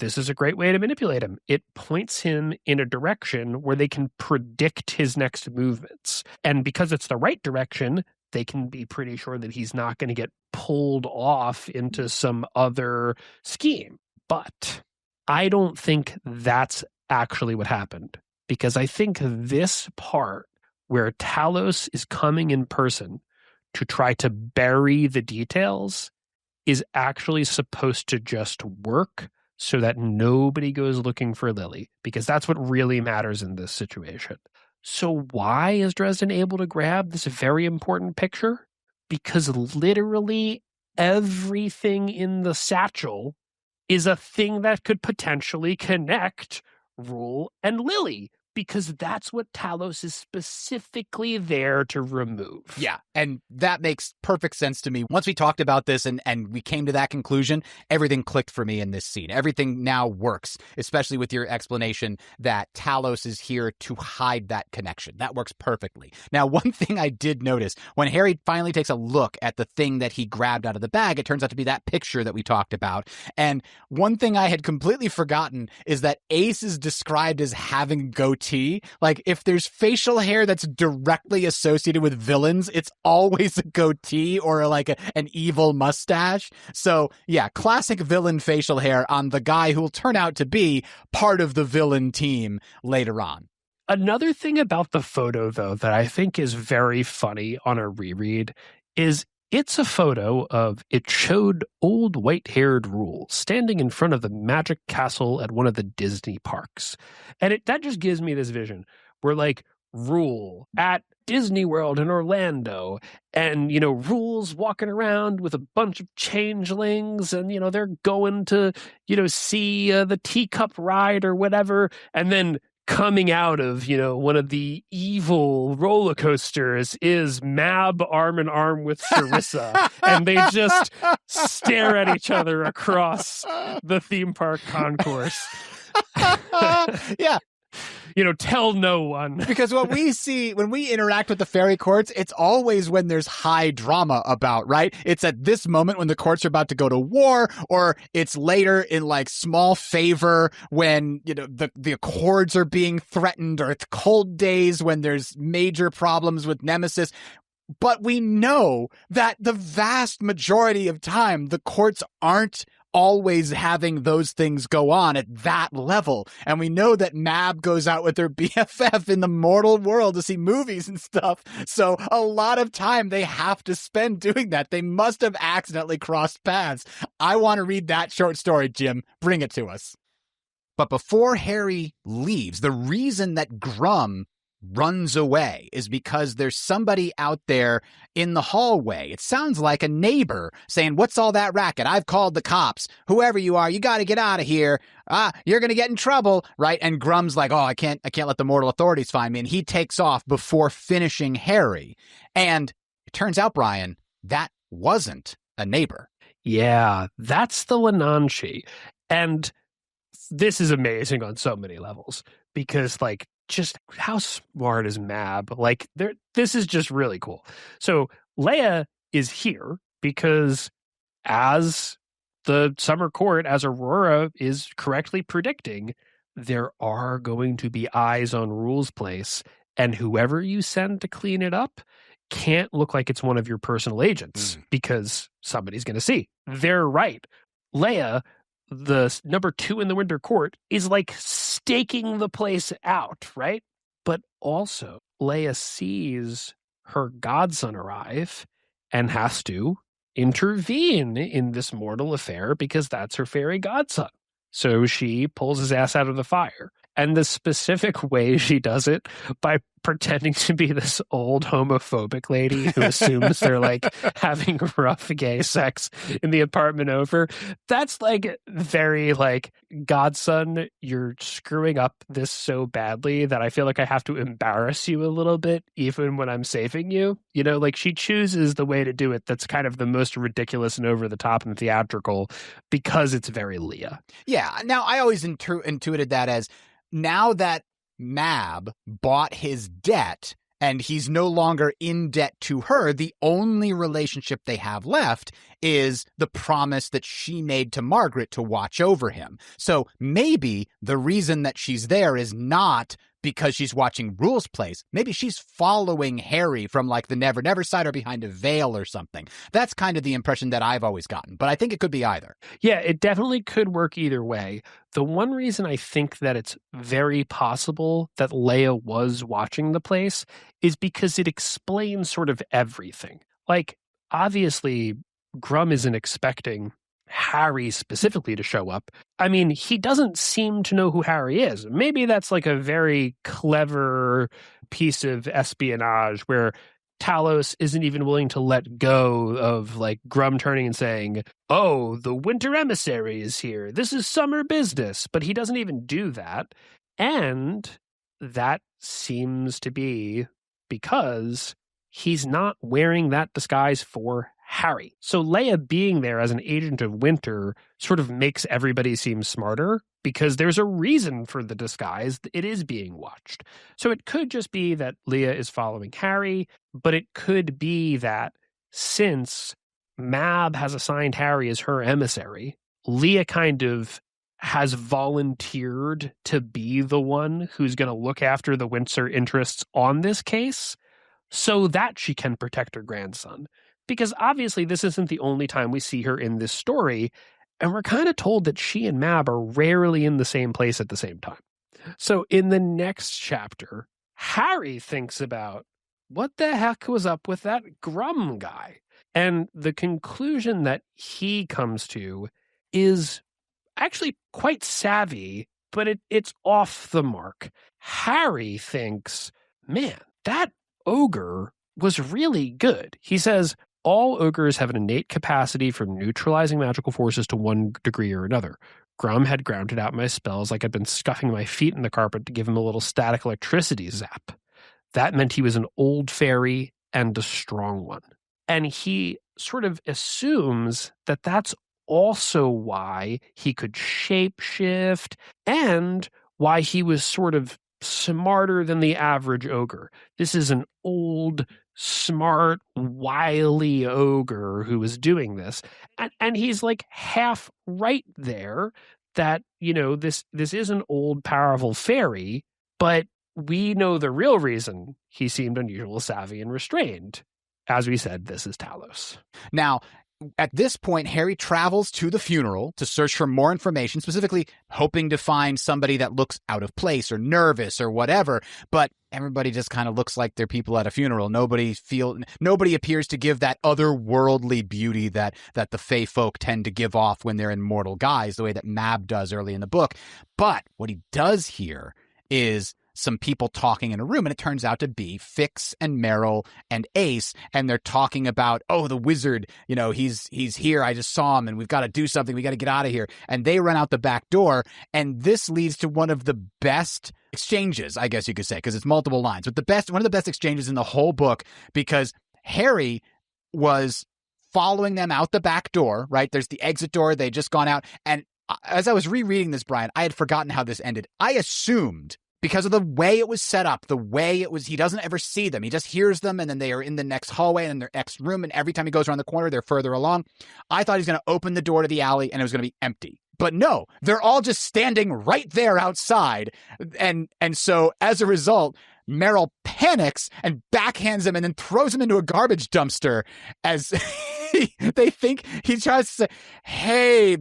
this is a great way to manipulate him. It points him in a direction where they can predict his next movements. And because it's the right direction, they can be pretty sure that he's not going to get pulled off into some other scheme. But I don't think that's actually what happened, because I think this part where Talos is coming in person to try to bury the details is actually supposed to just work so that nobody goes looking for Lily, because that's what really matters in this situation. So why is Dresden able to grab this very important picture? Because literally everything in the satchel is a thing that could potentially connect Reuel and Lily, because that's what Talos is specifically there to remove. Yeah, and that makes perfect sense to me. Once we talked about this and we came to that conclusion, everything clicked for me in this scene. Everything now works, especially with your explanation that Talos is here to hide that connection. That works perfectly. Now, one thing I did notice, when Harry finally takes a look at the thing that he grabbed out of the bag, it turns out to be that picture that we talked about. And one thing I had completely forgotten is that Ace is described as having goatee. Like, if there's facial hair that's directly associated with villains, it's always a goatee or an evil mustache. So yeah, classic villain facial hair on the guy who will turn out to be part of the villain team later on. Another thing about the photo, though, that I think is very funny on a reread is it's a photo of it showed old white-haired Reuel standing in front of the Magic Castle at one of the Disney parks. And that just gives me this vision where, like, Reuel at Disney World in Orlando, and, Reuel's walking around with a bunch of changelings, and, they're going to, see the teacup ride or whatever, and then coming out of, one of the evil roller coasters is Mab arm in arm with Sarissa, and they just stare at each other across the theme park concourse. Yeah. Tell no one. Because what we see when we interact with the fairy courts, it's always when there's high drama about, right? It's at this moment when the courts are about to go to war, or it's later in small favor when, the accords are being threatened, or it's cold days when there's major problems with Nemesis. But we know that the vast majority of time, the courts aren't always having those things go on at that level. And we know that Mab goes out with her BFF in the mortal world to see movies and stuff. So a lot of time they have to spend doing that. They must have accidentally crossed paths. I want to read that short story, Jim. Bring it to us. But before Harry leaves, the reason that Grum runs away is because there's somebody out there in the hallway. It sounds like a neighbor saying, "What's all that racket? I've called the cops. Whoever you are, you got to get out of here. You're going to get in trouble," right? And Grum's like, "Oh, I can't let the mortal authorities find me." And he takes off before finishing Harry. And it turns out, Brian, that wasn't a neighbor. Yeah, that's the Wenanchi. And this is amazing on so many levels, because just how smart is Mab? This is just really cool. So Leia is here because, as the summer court, as Aurora is correctly predicting, there are going to be eyes on Reuel's place, and whoever you send to clean it up can't look like it's one of your personal agents, because somebody's going to see. They're right. Leia, the number 2 in the Winter Court is like staking the place out, right? But also, Leia sees her godson arrive and has to intervene in this mortal affair because that's her fairy godson. So she pulls his ass out of the fire. And the specific way she does it, by pretending to be this old homophobic lady who assumes they're like having rough gay sex in the apartment over, that's like very like, godson, you're screwing up this so badly that I feel like I have to embarrass you a little bit even when I'm saving you. You know, like she chooses the way to do it that's kind of the most ridiculous and over the top and theatrical because it's very Leia. Yeah. Now, I always intuited that as, now that Mab bought his debt and he's no longer in debt to her, the only relationship they have left is the promise that she made to Margaret to watch over him. So maybe the reason that she's there is not because she's watching Reuel's place. Maybe she's following Harry from like the Never Never side or behind a veil or something. That's kind of the impression that I've always gotten, but I think it could be either. Yeah, it definitely could work either way. The one reason I think that it's very possible that Leia was watching the place is because it explains sort of everything. Like, obviously, Grum isn't expecting Harry specifically to show up. I mean, he doesn't seem to know who Harry is. Maybe that's like a very clever piece of espionage where Talos isn't even willing to let go of like Grum turning and saying, "Oh, the winter emissary is here. This is summer business." But he doesn't even do that. And that seems to be because he's not wearing that disguise for Harry. So Leia being there as an agent of winter sort of makes everybody seem smarter because there's a reason for the disguise. It is being watched. So it could just be that Leia is following Harry, but it could be that since Mab has assigned Harry as her emissary, Leia kind of has volunteered to be the one who's going to look after the Windsor interests on this case so that she can protect her grandson. Because obviously this isn't the only time we see her in this story, and we're kind of told that she and Mab are rarely in the same place at the same time. So in the next chapter, Harry thinks about what the heck was up with that Grum guy. And the conclusion that he comes to is actually quite savvy, but it's off the mark. Harry thinks, man, that ogre was really good. He says, all ogres have an innate capacity for neutralizing magical forces to one degree or another. Grum had grounded out my spells like I'd been scuffing my feet in the carpet to give him a little static electricity zap. That meant he was an old fairy and a strong one. And he sort of assumes that that's also why he could shapeshift and why he was sort of smarter than the average ogre. This is an old, smart, wily ogre who is doing this. And he's like half right there that, you know, this is an old, powerful fairy, but we know the real reason he seemed unusual, savvy, and restrained. As we said, this is Talos. Now, at this point, Harry travels to the funeral to search for more information, specifically hoping to find somebody that looks out of place or nervous or whatever. But everybody just kind of looks like they're people at a funeral. Nobody appears to give that otherworldly beauty that the Fae folk tend to give off when they're in mortal guise, the way that Mab does early in the book. But what he does here is some people talking in a room, and it turns out to be Fix and Meryl and Ace, and they're talking about, oh, the wizard, you know, he's here, I just saw him, and we've got to do something, we got to get out of here. And they run out the back door, and this leads to one of the best exchanges, I guess you could say, because it's multiple lines, but one of the best exchanges in the whole book, because Harry was following them out the back door, right? There's the exit door, they'd just gone out, and as I was rereading this, Brian, I had forgotten how this ended. I assumed, because of the way it was set up, the way it was, he doesn't ever see them. He just hears them, and then they are in the next hallway and in their next room, and every time he goes around the corner, they're further along. I thought he was going to open the door to the alley, and it was going to be empty. But no, they're all just standing right there outside. And so, as a result, Meryl panics and backhands him and then throws him into a garbage dumpster as they think he tries to say, hey,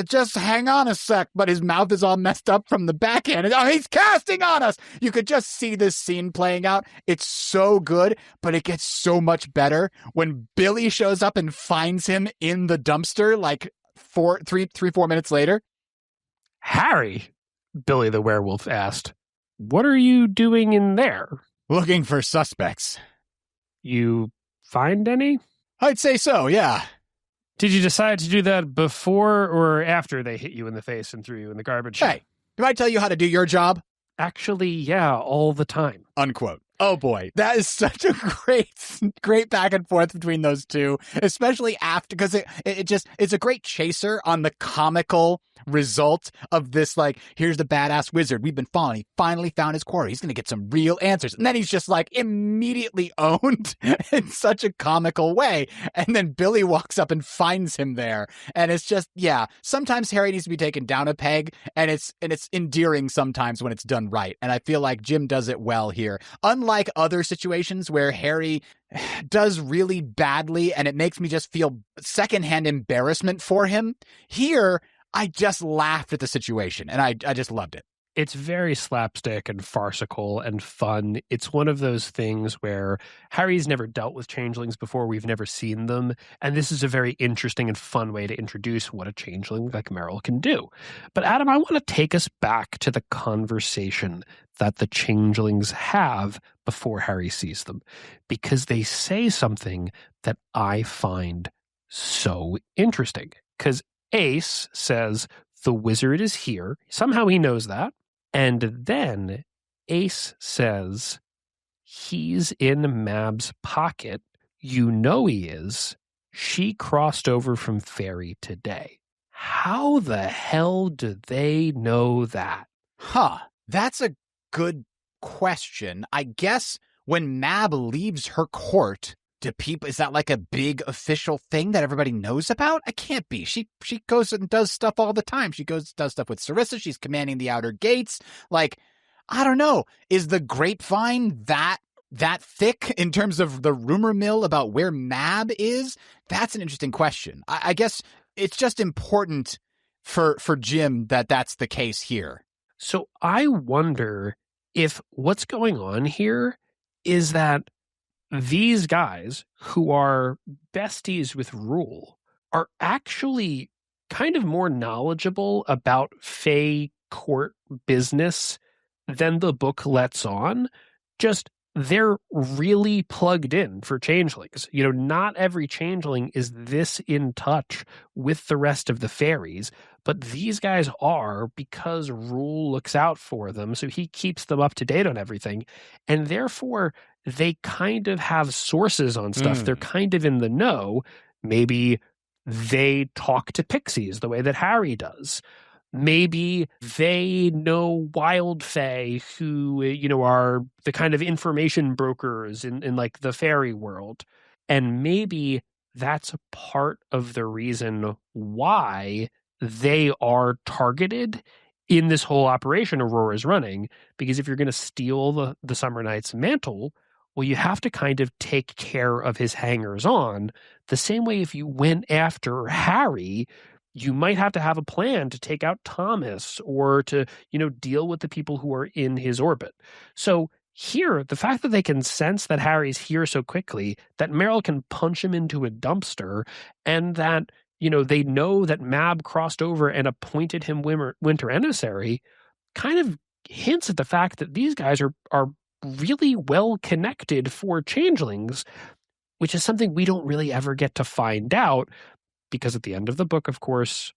just hang on a sec, but his mouth is all messed up from the backhand. Oh, he's casting on us. You could just see this scene playing out. It's so good, but it gets so much better when Billy shows up and finds him in the dumpster like 4 minutes later. Harry, Billy the werewolf asked, what are you doing in there? Looking for suspects. You find any? I'd say so, yeah. Did you decide to do that before or after they hit you in the face and threw you in the garbage? Hey, do I tell you how to do your job? Actually, yeah, all the time. Unquote. Oh boy, that is such a great back and forth between those two, especially after, because it's a great chaser on the comical result of this, like, here's the badass wizard we've been following. He finally found his quarry. He's going to get some real answers. And then he's just like immediately owned in such a comical way. And then Billy walks up and finds him there. And it's just, yeah, sometimes Harry needs to be taken down a peg, and it's endearing sometimes when it's done right. And I feel like Jim does it well here. Unlike other situations where Harry does really badly and it makes me just feel secondhand embarrassment for him, here I just laughed at the situation and I just loved it. It's very slapstick and farcical and fun. It's one of those things where Harry's never dealt with changelings before. We've never seen them. And this is a very interesting and fun way to introduce what a changeling like Merrill can do. But Adam, I want to take us back to the conversation that the changelings have before Harry sees them, because they say something that I find so interesting. Because Ace says, the wizard is here. Somehow he knows that. And then Ace says, he's in Mab's pocket. You know he is. She crossed over from Fairy today. How the hell do they know that? That's a good question. I guess when Mab leaves her court, is that like a big official thing that everybody knows about? It can't be. She goes and does stuff all the time. She does stuff with Sarissa. She's commanding the outer gates. Like, I don't know. Is the grapevine that thick in terms of the rumor mill about where Mab is? That's an interesting question. I guess it's just important for Jim that that's the case here. So I wonder if what's going on here is that these guys who are besties with Reuel are actually kind of more knowledgeable about Fae court business than the book lets on. Just they're really plugged in for changelings. You know, not every changeling is this in touch with the rest of the fairies, but these guys are, because Reuel looks out for them, so he keeps them up to date on everything, and therefore they kind of have sources on stuff. They're kind of in the know. Maybe they talk to pixies the way that Harry does. Maybe they know wild fae who, you know, are the kind of information brokers in like the fairy world. And maybe that's a part of the reason why they are targeted in this whole operation Aurora's running. Because if you're going to steal the Summer Knight's mantle, well, you have to kind of take care of his hangers-on. The same way if you went after Harry, you might have to have a plan to take out Thomas or to, you know, deal with the people who are in his orbit. So here, the fact that they can sense that Harry's here so quickly, that Merrill can punch him into a dumpster, and that, you know, they know that Mab crossed over and appointed him winter emissary, kind of hints at the fact that these guys are really well connected for changelings, which is something we don't really ever get to find out. Because at the end of the book, of course,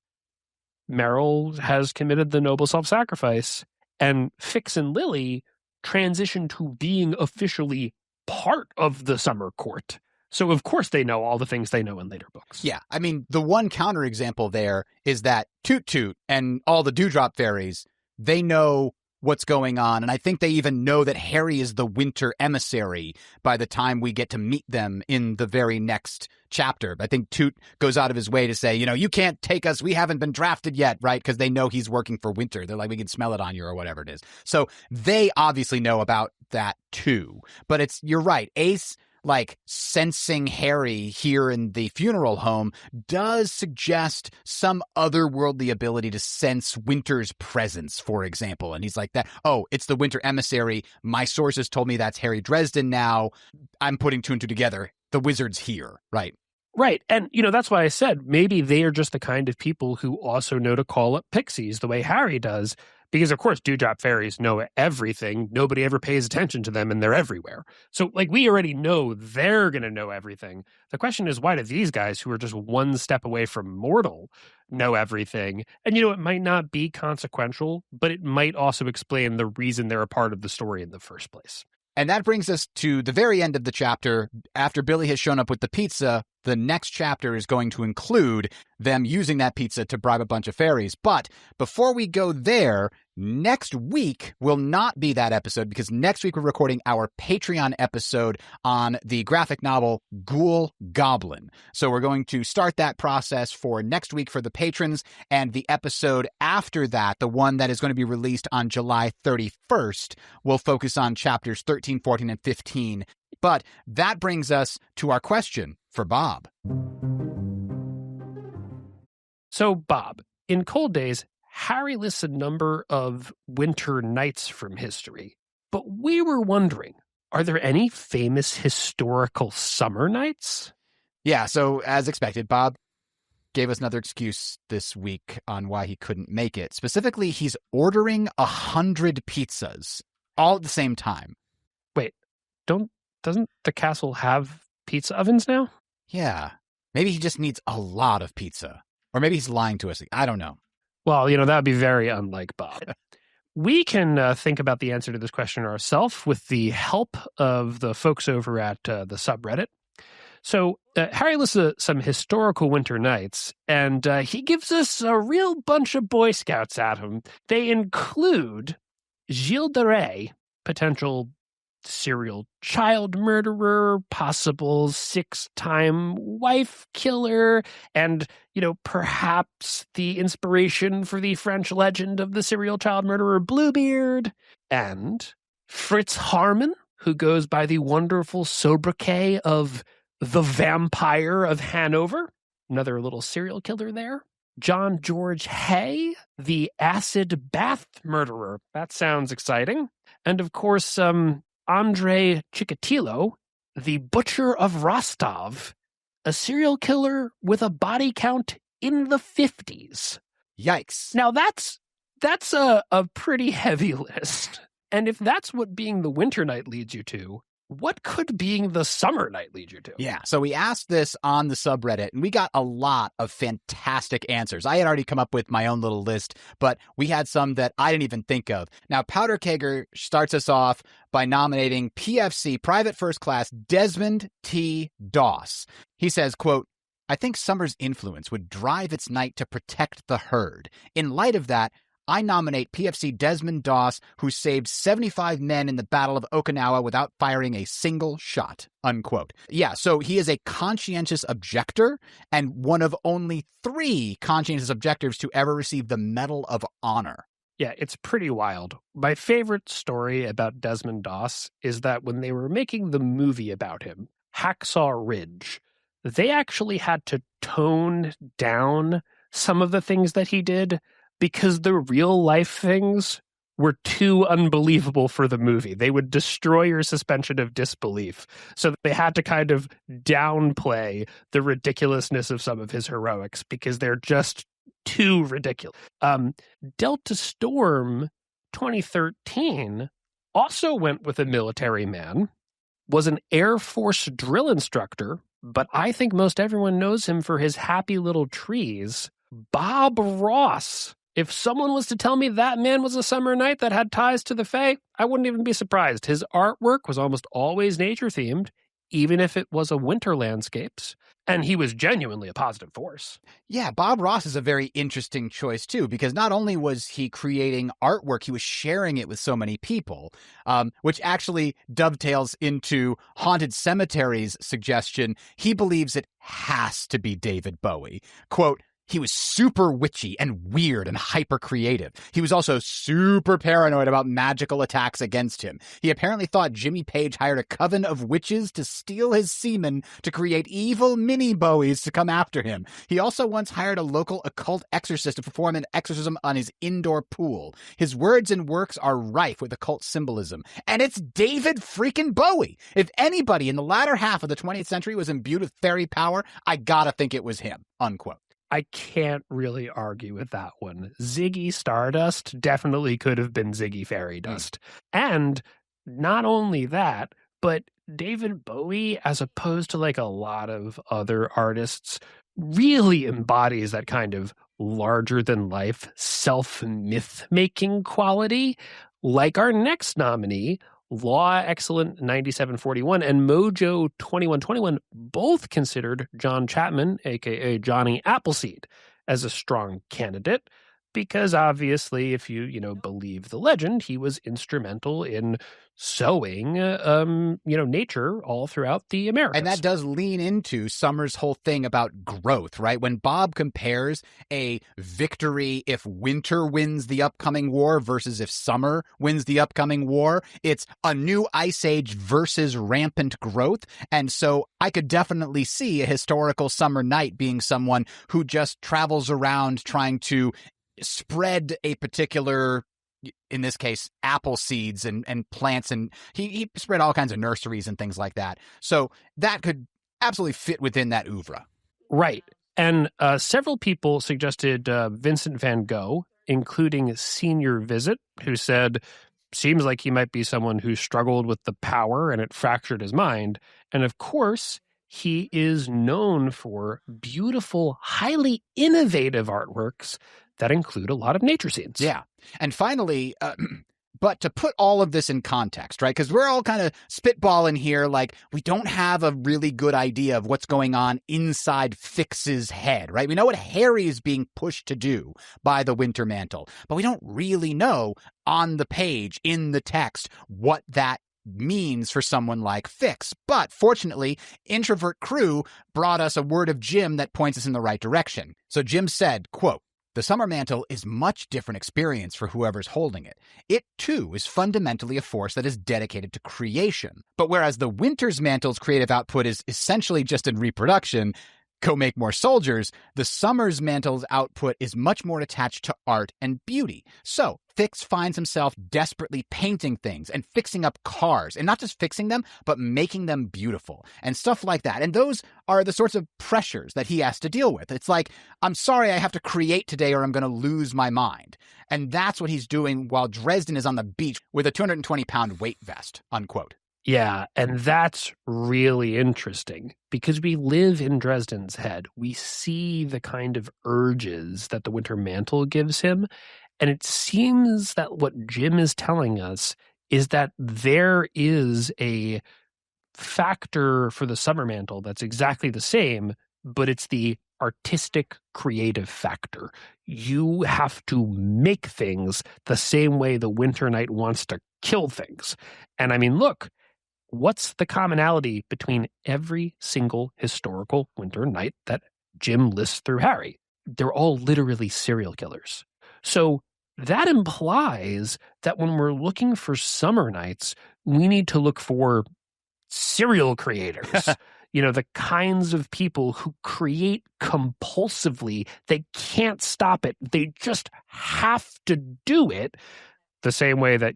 Merrill has committed the noble self-sacrifice, and Fix and Lily transition to being officially part of the Summer Court. So, of course, they know all the things they know in later books. Yeah, I mean, the one counterexample there is that Toot Toot and all the Dewdrop fairies, they know what's going on. And I think they even know that Harry is the winter emissary by the time we get to meet them in the very next chapter. I think Toot goes out of his way to say, you know, you can't take us. We haven't been drafted yet, right? Because they know he's working for winter. They're like, we can smell it on you or whatever it is. So they obviously know about that too. But you're right. Ace, like sensing Harry here in the funeral home does suggest some otherworldly ability to sense Winter's presence, for example. And he's like that, oh, it's the Winter emissary. My sources told me that's Harry Dresden now. I'm putting two and two together. The wizard's here, right? Right. And, that's why I said maybe they are just the kind of people who also know to call up pixies the way Harry does. Because, of course, Dewdrop fairies know everything. Nobody ever pays attention to them, and they're everywhere. So, we already know they're going to know everything. The question is, why do these guys, who are just one step away from mortal, know everything? And, it might not be consequential, but it might also explain the reason they're a part of the story in the first place. And that brings us to the very end of the chapter. After Billy has shown up with the pizza, the next chapter is going to include them using that pizza to bribe a bunch of fairies. But before we go there, next week will not be that episode, because next week we're recording our Patreon episode on the graphic novel Ghoul Goblin. So we're going to start that process for next week for the patrons, and the episode after that, the one that is going to be released on July 31st, will focus on chapters 13, 14, and 15. But that brings us to our question for Bob. So, Bob, in Cold Days, Harry lists a number of winter nights from history, but we were wondering, are there any famous historical summer nights? Yeah, so as expected, Bob gave us another excuse this week on why he couldn't make it. Specifically, he's ordering 100 pizzas all at the same time. Wait, doesn't the castle have pizza ovens now? Yeah, maybe he just needs a lot of pizza. Or maybe he's lying to us. I don't know. Well, that would be very unlike Bob. We can think about the answer to this question ourselves with the help of the folks over at the subreddit. So Harry lists some historical winter nights, and he gives us a real bunch of Boy Scouts at him. They include Gilles de Rais, potential serial child murderer, possible 6-time wife killer, and, perhaps the inspiration for the French legend of the serial child murderer Bluebeard, and Fritz Harman, who goes by the wonderful sobriquet of the Vampire of Hanover, another little serial killer there. John George Hay, the acid bath murderer. That sounds exciting. And of course, Andrei Chikatilo, the Butcher of Rostov, a serial killer with a body count in the 50s. Yikes. Now that's a pretty heavy list. And if that's what being the winter night leads you to, what could being the summer night lead you to? Yeah, so we asked this on the subreddit, and we got a lot of fantastic answers. I had already come up with my own little list, but we had some that I didn't even think of. Now, Powder Kager starts us off by nominating PFC Private First Class Desmond T. Doss. He says, quote, I think summer's influence would drive its night to protect the herd. In light of that, I nominate PFC Desmond Doss, who saved 75 men in the Battle of Okinawa without firing a single shot, unquote. Yeah, so he is a conscientious objector and one of only 3 conscientious objectors to ever receive the Medal of Honor. Yeah, it's pretty wild. My favorite story about Desmond Doss is that when they were making the movie about him, Hacksaw Ridge, they actually had to tone down some of the things that he did because the real life things were too unbelievable for the movie. They would destroy your suspension of disbelief. So they had to kind of downplay the ridiculousness of some of his heroics because they're just too ridiculous. Delta Storm 2013 also went with a military man, was an Air Force drill instructor, but I think most everyone knows him for his happy little trees, Bob Ross. If someone was to tell me that man was a summer knight that had ties to the Fae, I wouldn't even be surprised. His artwork was almost always nature-themed, even if it was a winter landscapes, and he was genuinely a positive force. Yeah, Bob Ross is a very interesting choice, too, because not only was he creating artwork, he was sharing it with so many people, which actually dovetails into Haunted Cemetery's suggestion. He believes it has to be David Bowie. Quote, He was super witchy and weird and hyper creative. He was also super paranoid about magical attacks against him. He apparently thought Jimmy Page hired a coven of witches to steal his semen to create evil mini Bowies to come after him. He also once hired a local occult exorcist to perform an exorcism on his indoor pool. His words and works are rife with occult symbolism. And it's David freaking Bowie. If anybody in the latter half of the 20th century was imbued with fairy power, I gotta think it was him, unquote. I can't really argue with that one. Ziggy Stardust definitely could have been Ziggy Fairy Dust. And not only that, but David Bowie, as opposed to like a lot of other artists, really embodies that kind of larger than life self-myth making quality. Like our next nominee, Law Excellent 9741 and Mojo 2121 both considered John Chapman, aka Johnny Appleseed, as a strong candidate because obviously, if you believe the legend, he was instrumental in sowing nature all throughout the Americas. And that does lean into Summer's whole thing about growth, right? When Bob compares a victory if winter wins the upcoming war versus if summer wins the upcoming war, it's a new ice age versus rampant growth. And so I could definitely see a historical summer knight being someone who just travels around trying to spread a particular, in this case, apple seeds and plants, and he spread all kinds of nurseries and things like that. So that could absolutely fit within that oeuvre. Right. And several people suggested Vincent van Gogh, including Senior Visit, who said, seems like he might be someone who struggled with the power and it fractured his mind. And of course, he is known for beautiful, highly innovative artworks that include a lot of nature scenes. Yeah. And finally, but to put all of this in context, right? Because we're all kind of spitballing here, like we don't have a really good idea of what's going on inside Fix's head, right? We know what Harry is being pushed to do by the Winter Mantle, but we don't really know on the page, in the text, what that means for someone like Fix. But fortunately, Introvert Crew brought us a word of Jim that points us in the right direction. So Jim said, quote, "The summer mantle is much different experience for whoever's holding it. It, too, is fundamentally a force that is dedicated to creation. But whereas the winter's mantle's creative output is essentially just in reproduction, go make more soldiers, the summer's mantle's output is much more attached to art and beauty. So Fix finds himself desperately painting things and fixing up cars, and not just fixing them, but making them beautiful and stuff like that. And those are the sorts of pressures that he has to deal with. It's like, I'm sorry I have to create today or I'm going to lose my mind. And that's what he's doing while Dresden is on the beach with a 220-pound weight vest, unquote. Yeah, and that's really interesting because we live in Dresden's head. We see the kind of urges that the Winter Mantle gives him, and it seems that what Jim is telling us is that there is a factor for the Summer Mantle that's exactly the same, but it's the artistic creative factor. You have to make things the same way the Winter Knight wants to kill things. And I mean, look, what's the commonality between every single historical Winter Knight that Jim lists through Harry? They're all literally serial killers. So that implies that when we're looking for summer knights, we need to look for serial creators. The kinds of people who create compulsively. They can't stop it. They just have to do it the same way that,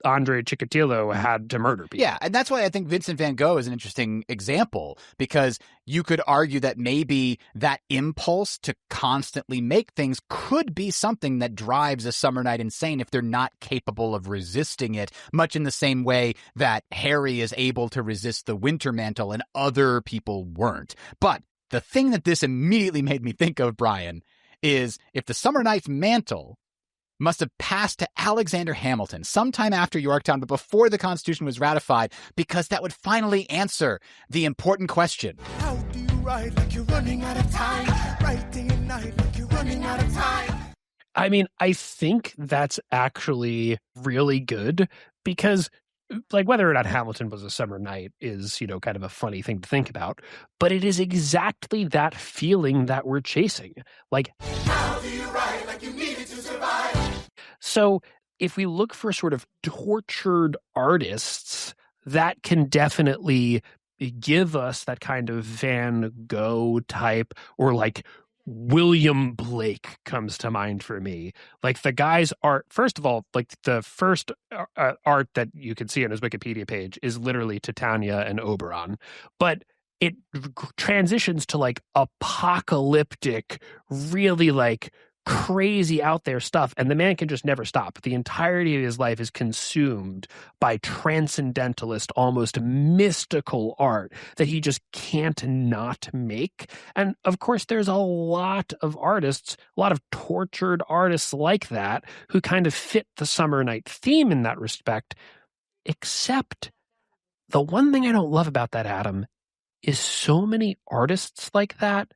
Andre Chikatilo had to murder people. Yeah, and that's why I think Vincent van Gogh is an interesting example, because you could argue that maybe that impulse to constantly make things could be something that drives a summer night insane if they're not capable of resisting it, much in the same way that Harry is able to resist the Winter Mantle and other people weren't. But the thing that this immediately made me think of, Brian, is if the Summer Knight's mantle must have passed to Alexander Hamilton sometime after Yorktown, but before the Constitution was ratified, because that would finally answer the important question. How do you write like you're running out of time? Write day and night like you're running out of time. I mean, I think that's actually really good because like whether or not Hamilton was a summer night is, kind of a funny thing to think about, but it is exactly that feeling that we're chasing. Like, how do you write like you needed to survive? So if we look for sort of tortured artists, that can definitely give us that kind of Van Gogh type, or like William Blake comes to mind for me. Like the guy's art, first of all, like the first art that you can see on his Wikipedia page is literally Titania and Oberon, but it transitions to like apocalyptic, really like crazy out there stuff, and the man can just never stop. The entirety of his life is consumed by transcendentalist, almost mystical art that he just can't not make. And of course there's a lot of artists, a lot of tortured artists like that, who kind of fit the summer night theme in that respect. Except the one thing I don't love about that, Adam, is so many artists like that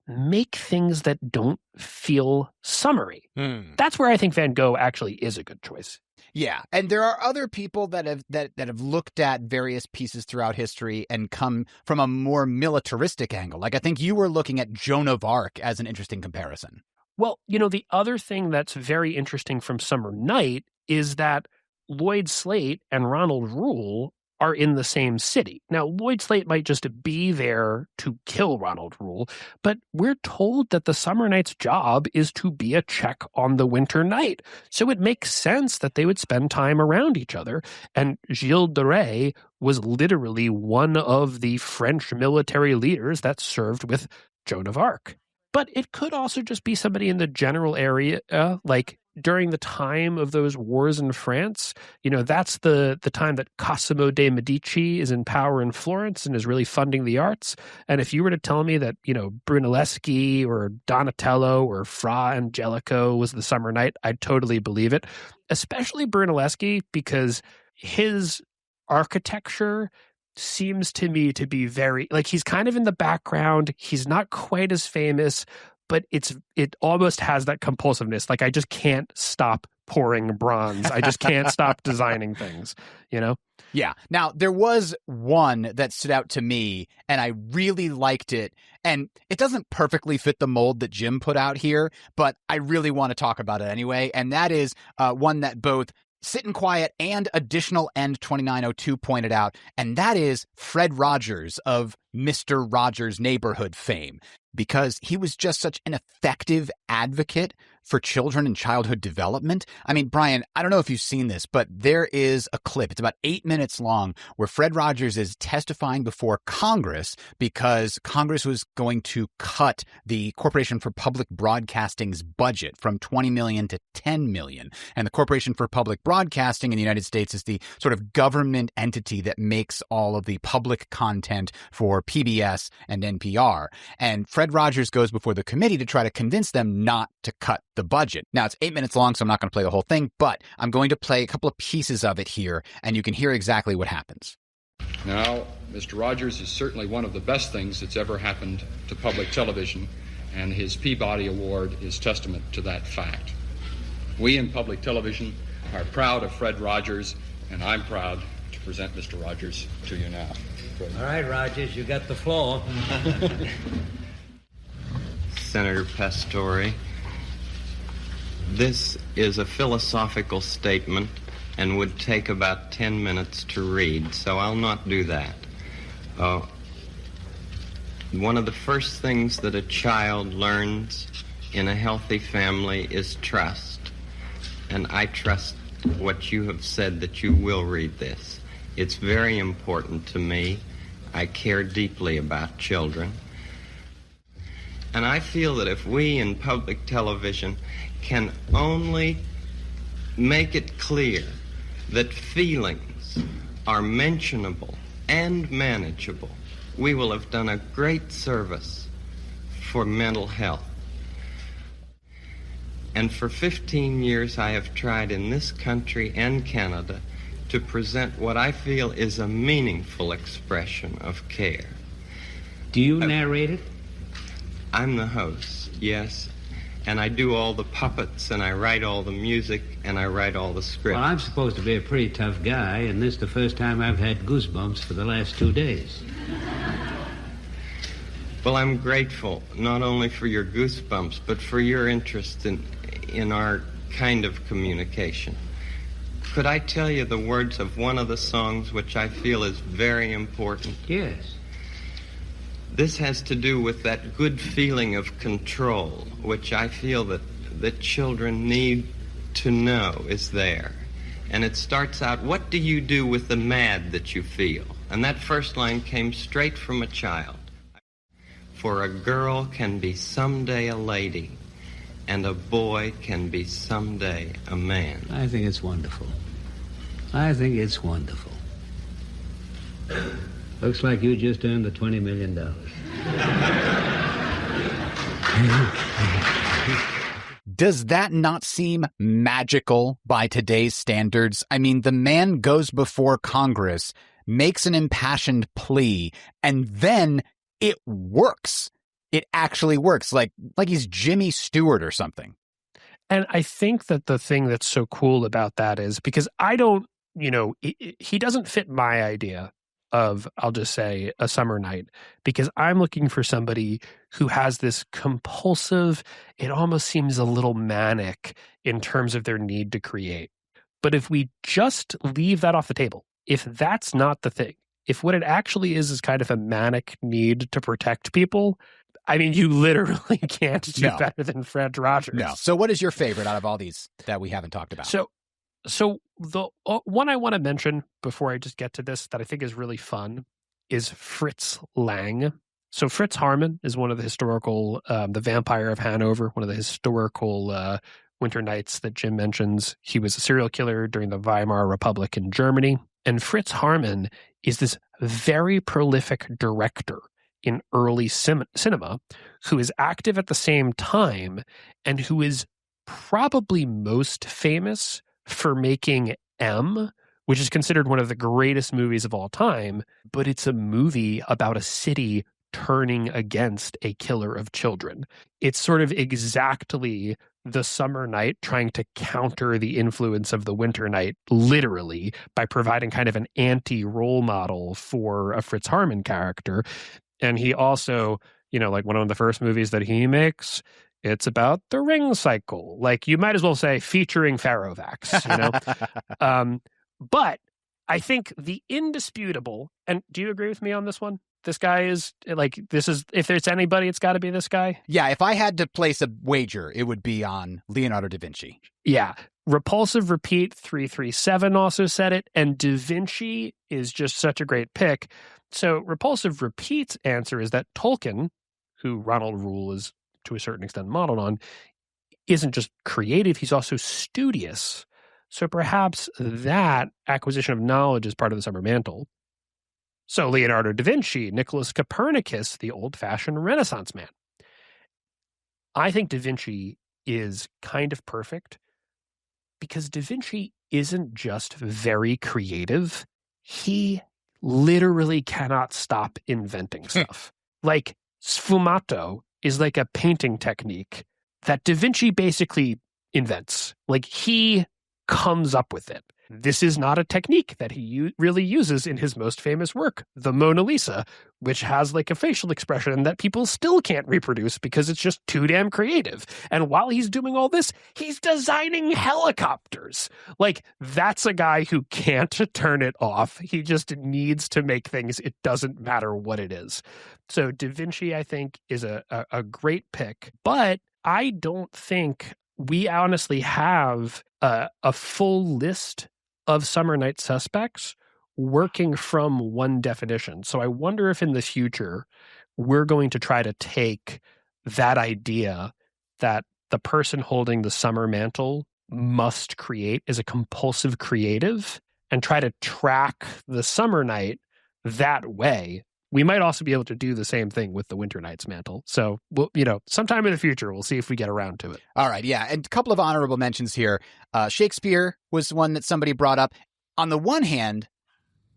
make things that don't feel summery. That's where I think Van Gogh actually is a good choice. Yeah, and there are other people that have looked at various pieces throughout history and come from a more militaristic angle. Like I think you were looking at Joan of Arc as an interesting comparison. Well, the other thing that's very interesting from Summer Night is that Lloyd Slate and Ronald Reuel are in the same city. Now, Lloyd Slate might just be there to kill Ronald Reuel, but we're told that the Summer Night's job is to be a check on the Winter Night. So it makes sense that they would spend time around each other. And Gilles de Rais was literally one of the French military leaders that served with Joan of Arc. But it could also just be somebody in the general area, like during the time of those wars in France. That's the time that Cosimo de' Medici is in power in Florence and is really funding the arts. And if you were to tell me that, Brunelleschi or Donatello or Fra Angelico was the Summer Night, I'd totally believe it, especially Brunelleschi, because his architecture seems to me to be very, like, he's kind of in the background. He's not quite as famous, but it almost has that compulsiveness. Like, I just can't stop pouring bronze. I just can't stop designing things, Yeah. Now, there was one that stood out to me, and I really liked it. And it doesn't perfectly fit the mold that Jim put out here, but I really want to talk about it anyway. And that is one that both Sit and Quiet and Additional End 2902 pointed out, and that is Fred Rogers of Mr. Rogers' Neighborhood fame, because he was just such an effective advocate for children and childhood development. I mean, Brian, I don't know if you've seen this, but there is a clip, it's about 8 minutes long, where Fred Rogers is testifying before Congress because Congress was going to cut the Corporation for Public Broadcasting's budget from $20 million to $10 million. And the Corporation for Public Broadcasting in the United States is the sort of government entity that makes all of the public content for PBS and NPR. And Fred Rogers goes before the committee to try to convince them not to cut the budget. Now, it's 8 minutes long, so I'm not going to play the whole thing, but I'm going to play a couple of pieces of it here, and you can hear exactly what happens. Now, Mr. Rogers is certainly one of the best things that's ever happened to public television, and his Peabody Award is testament to that fact. We in public television are proud of Fred Rogers, and I'm proud to present Mr. Rogers to you now. All right, Rogers, you got the floor. Senator Pastore, this is a philosophical statement and would take about 10 minutes to read, so I'll not do that. One of the first things that a child learns in a healthy family is trust, and I trust what you have said, that you will read this. It's very important to me. I care deeply about children. And I feel that if we in public television can only make it clear that feelings are mentionable and manageable, we will have done a great service for mental health. And for 15 years I have tried in this country and Canada to present what I feel is a meaningful expression of care. Do you narrate it? I'm the host, yes. and I do all the puppets, and I write all the music, and I write all the script. Well, I'm supposed to be a pretty tough guy, and this is the first time I've had goosebumps for the last 2 days. Well, I'm grateful not only for your goosebumps, but for your interest in our kind of communication. Could I tell you the words of one of the songs which I feel is very important? Yes. This has to do with that good feeling of control, which I feel that children need to know is there. And it starts out, what do you do with the mad that you feel? And that first line came straight from a child. For a girl can be someday a lady, and a boy can be someday a man. I think it's wonderful. I think it's wonderful. Looks like you just earned the $20 million. Does that not seem magical by today's standards? I mean, the man goes before Congress, makes an impassioned plea, and then it works. It actually works, like he's Jimmy Stewart or something. And I think that the thing that's so cool about that is because I don't, he doesn't fit my idea of, I'll just say, a summer night, because I'm looking for somebody who has this compulsive, it almost seems a little manic in terms of their need to create. But if we just leave that off the table, if that's not the thing, if what it actually is kind of a manic need to protect people, I mean, you literally can't do better than Fred Rogers. No. So what is your favorite out of all these that we haven't talked about? So the one I want to mention before I just get to this that I think is really fun is Fritz Lang. So Fritz Harman is one of the historical, the Vampire of Hanover, one of the historical winter nights that Jim mentions. He was a serial killer during the Weimar Republic in Germany. And Fritz Harman is this very prolific director in early cinema who is active at the same time and who is probably most famous for making M, which is considered one of the greatest movies of all time, but it's a movie about a city turning against a killer of children. It's sort of exactly the summer night trying to counter the influence of the winter night, literally, by providing kind of an anti-role model for a Fritz Harman character. And he also, like one of the first movies that he makes, it's about the ring cycle. Like, you might as well say featuring Farovax, But I think the indisputable, and do you agree with me on this one? This guy is, if there's anybody, it's got to be this guy. Yeah, if I had to place a wager, it would be on Leonardo da Vinci. Yeah. Repulsive Repeat 337 also said it, and Da Vinci is just such a great pick. So Repulsive Repeat's answer is that Tolkien, who Ronald Reuel is to a certain extent modeled on, isn't just creative, he's also studious. So perhaps that acquisition of knowledge is part of the summer mantle. So Leonardo da Vinci, Nicholas Copernicus, the old-fashioned Renaissance man. I think Da Vinci is kind of perfect because Da Vinci isn't just very creative. He literally cannot stop inventing stuff. Like, sfumato is like a painting technique that Da Vinci basically invents. Like, he comes up with it. This is not a technique that he really uses in his most famous work, the Mona Lisa, which has like a facial expression that people still can't reproduce because it's just too damn creative. And while he's doing all this, he's designing helicopters. Like, that's a guy who can't turn it off. He just needs to make things. It doesn't matter what it is. So Da Vinci, I think, is a great pick. But I don't think we honestly have a full list of summer night suspects working from one definition. So I wonder if in the future we're going to try to take that idea that the person holding the summer mantle must create as a compulsive creative and try to track the summer night that way. We might also be able to do the same thing with the winter night's mantle. So, we'll, sometime in the future, we'll see if we get around to it. All right, yeah. And a couple of honorable mentions here. Shakespeare was one that somebody brought up. On the one hand,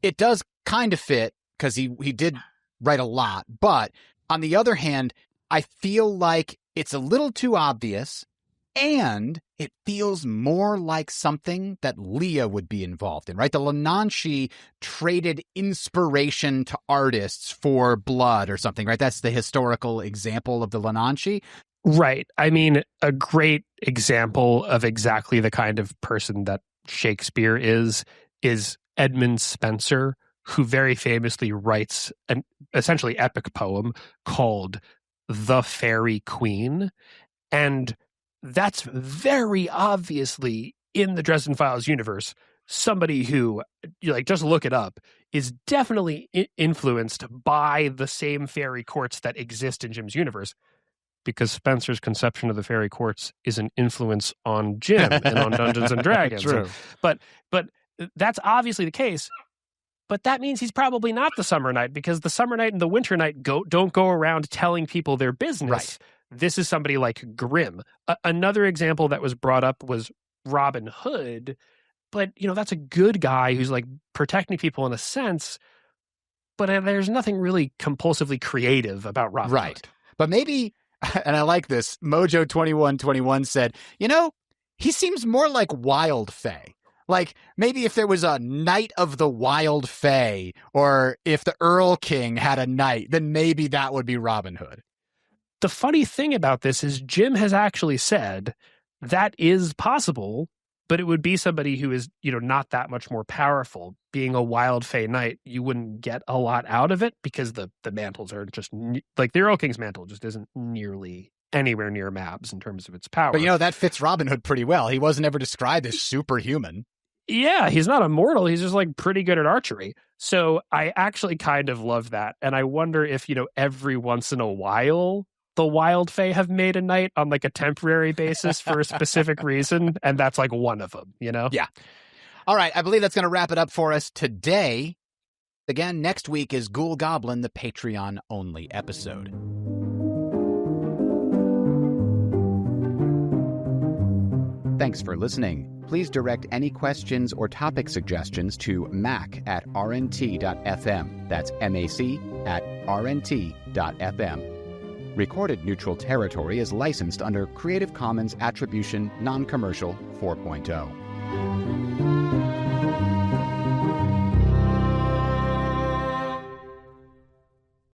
it does kind of fit because he did write a lot. But on the other hand, I feel like it's a little too obvious, and it feels more like something that Leah would be involved in, right? The Lananshi traded inspiration to artists for blood or something, right? That's the historical example of the Lananshi. Right. I mean, a great example of exactly the kind of person that Shakespeare is Edmund Spenser, who very famously writes an essentially epic poem called The Faerie Queen. And that's very obviously in the Dresden Files universe. Somebody who, just look it up, is definitely influenced by the same fairy courts that exist in Jim's universe, because Spencer's conception of the fairy courts is an influence on Jim and on Dungeons and Dragons. True. But that's obviously the case. But that means he's probably not the Summer Knight, because the Summer Knight and the Winter Knight don't go around telling people their business. Right. This is somebody like Grim. Another example that was brought up was Robin Hood. But, that's a good guy who's like protecting people in a sense. But there's nothing really compulsively creative about Robin Hood. But maybe, and I like this, Mojo2121 said, he seems more like Wild Fae. Like, maybe if there was a Knight of the Wild Fae, or if the Earl King had a knight, then maybe that would be Robin Hood. The funny thing about this is Jim has actually said that is possible, but it would be somebody who is, not that much more powerful. Being a Wild Fae Knight, you wouldn't get a lot out of it, because the mantles are just, like the Earl King's mantle just isn't nearly anywhere near Mab's in terms of its power. But, that fits Robin Hood pretty well. He wasn't ever described as superhuman. Yeah, he's not immortal. He's just like pretty good at archery. So I actually kind of love that. And I wonder if, every once in a while, the Wild Fae have made a knight on like a temporary basis for a specific reason. And that's like one of them, Yeah. All right. I believe that's going to wrap it up for us today. Again, next week is Ghoul Goblin, the Patreon-only episode. Thanks for listening. Please direct any questions or topic suggestions to mac@rnt.fm. That's mac@rnt.fm. Recorded Neutral Territory is licensed under Creative Commons Attribution Non-Commercial 4.0.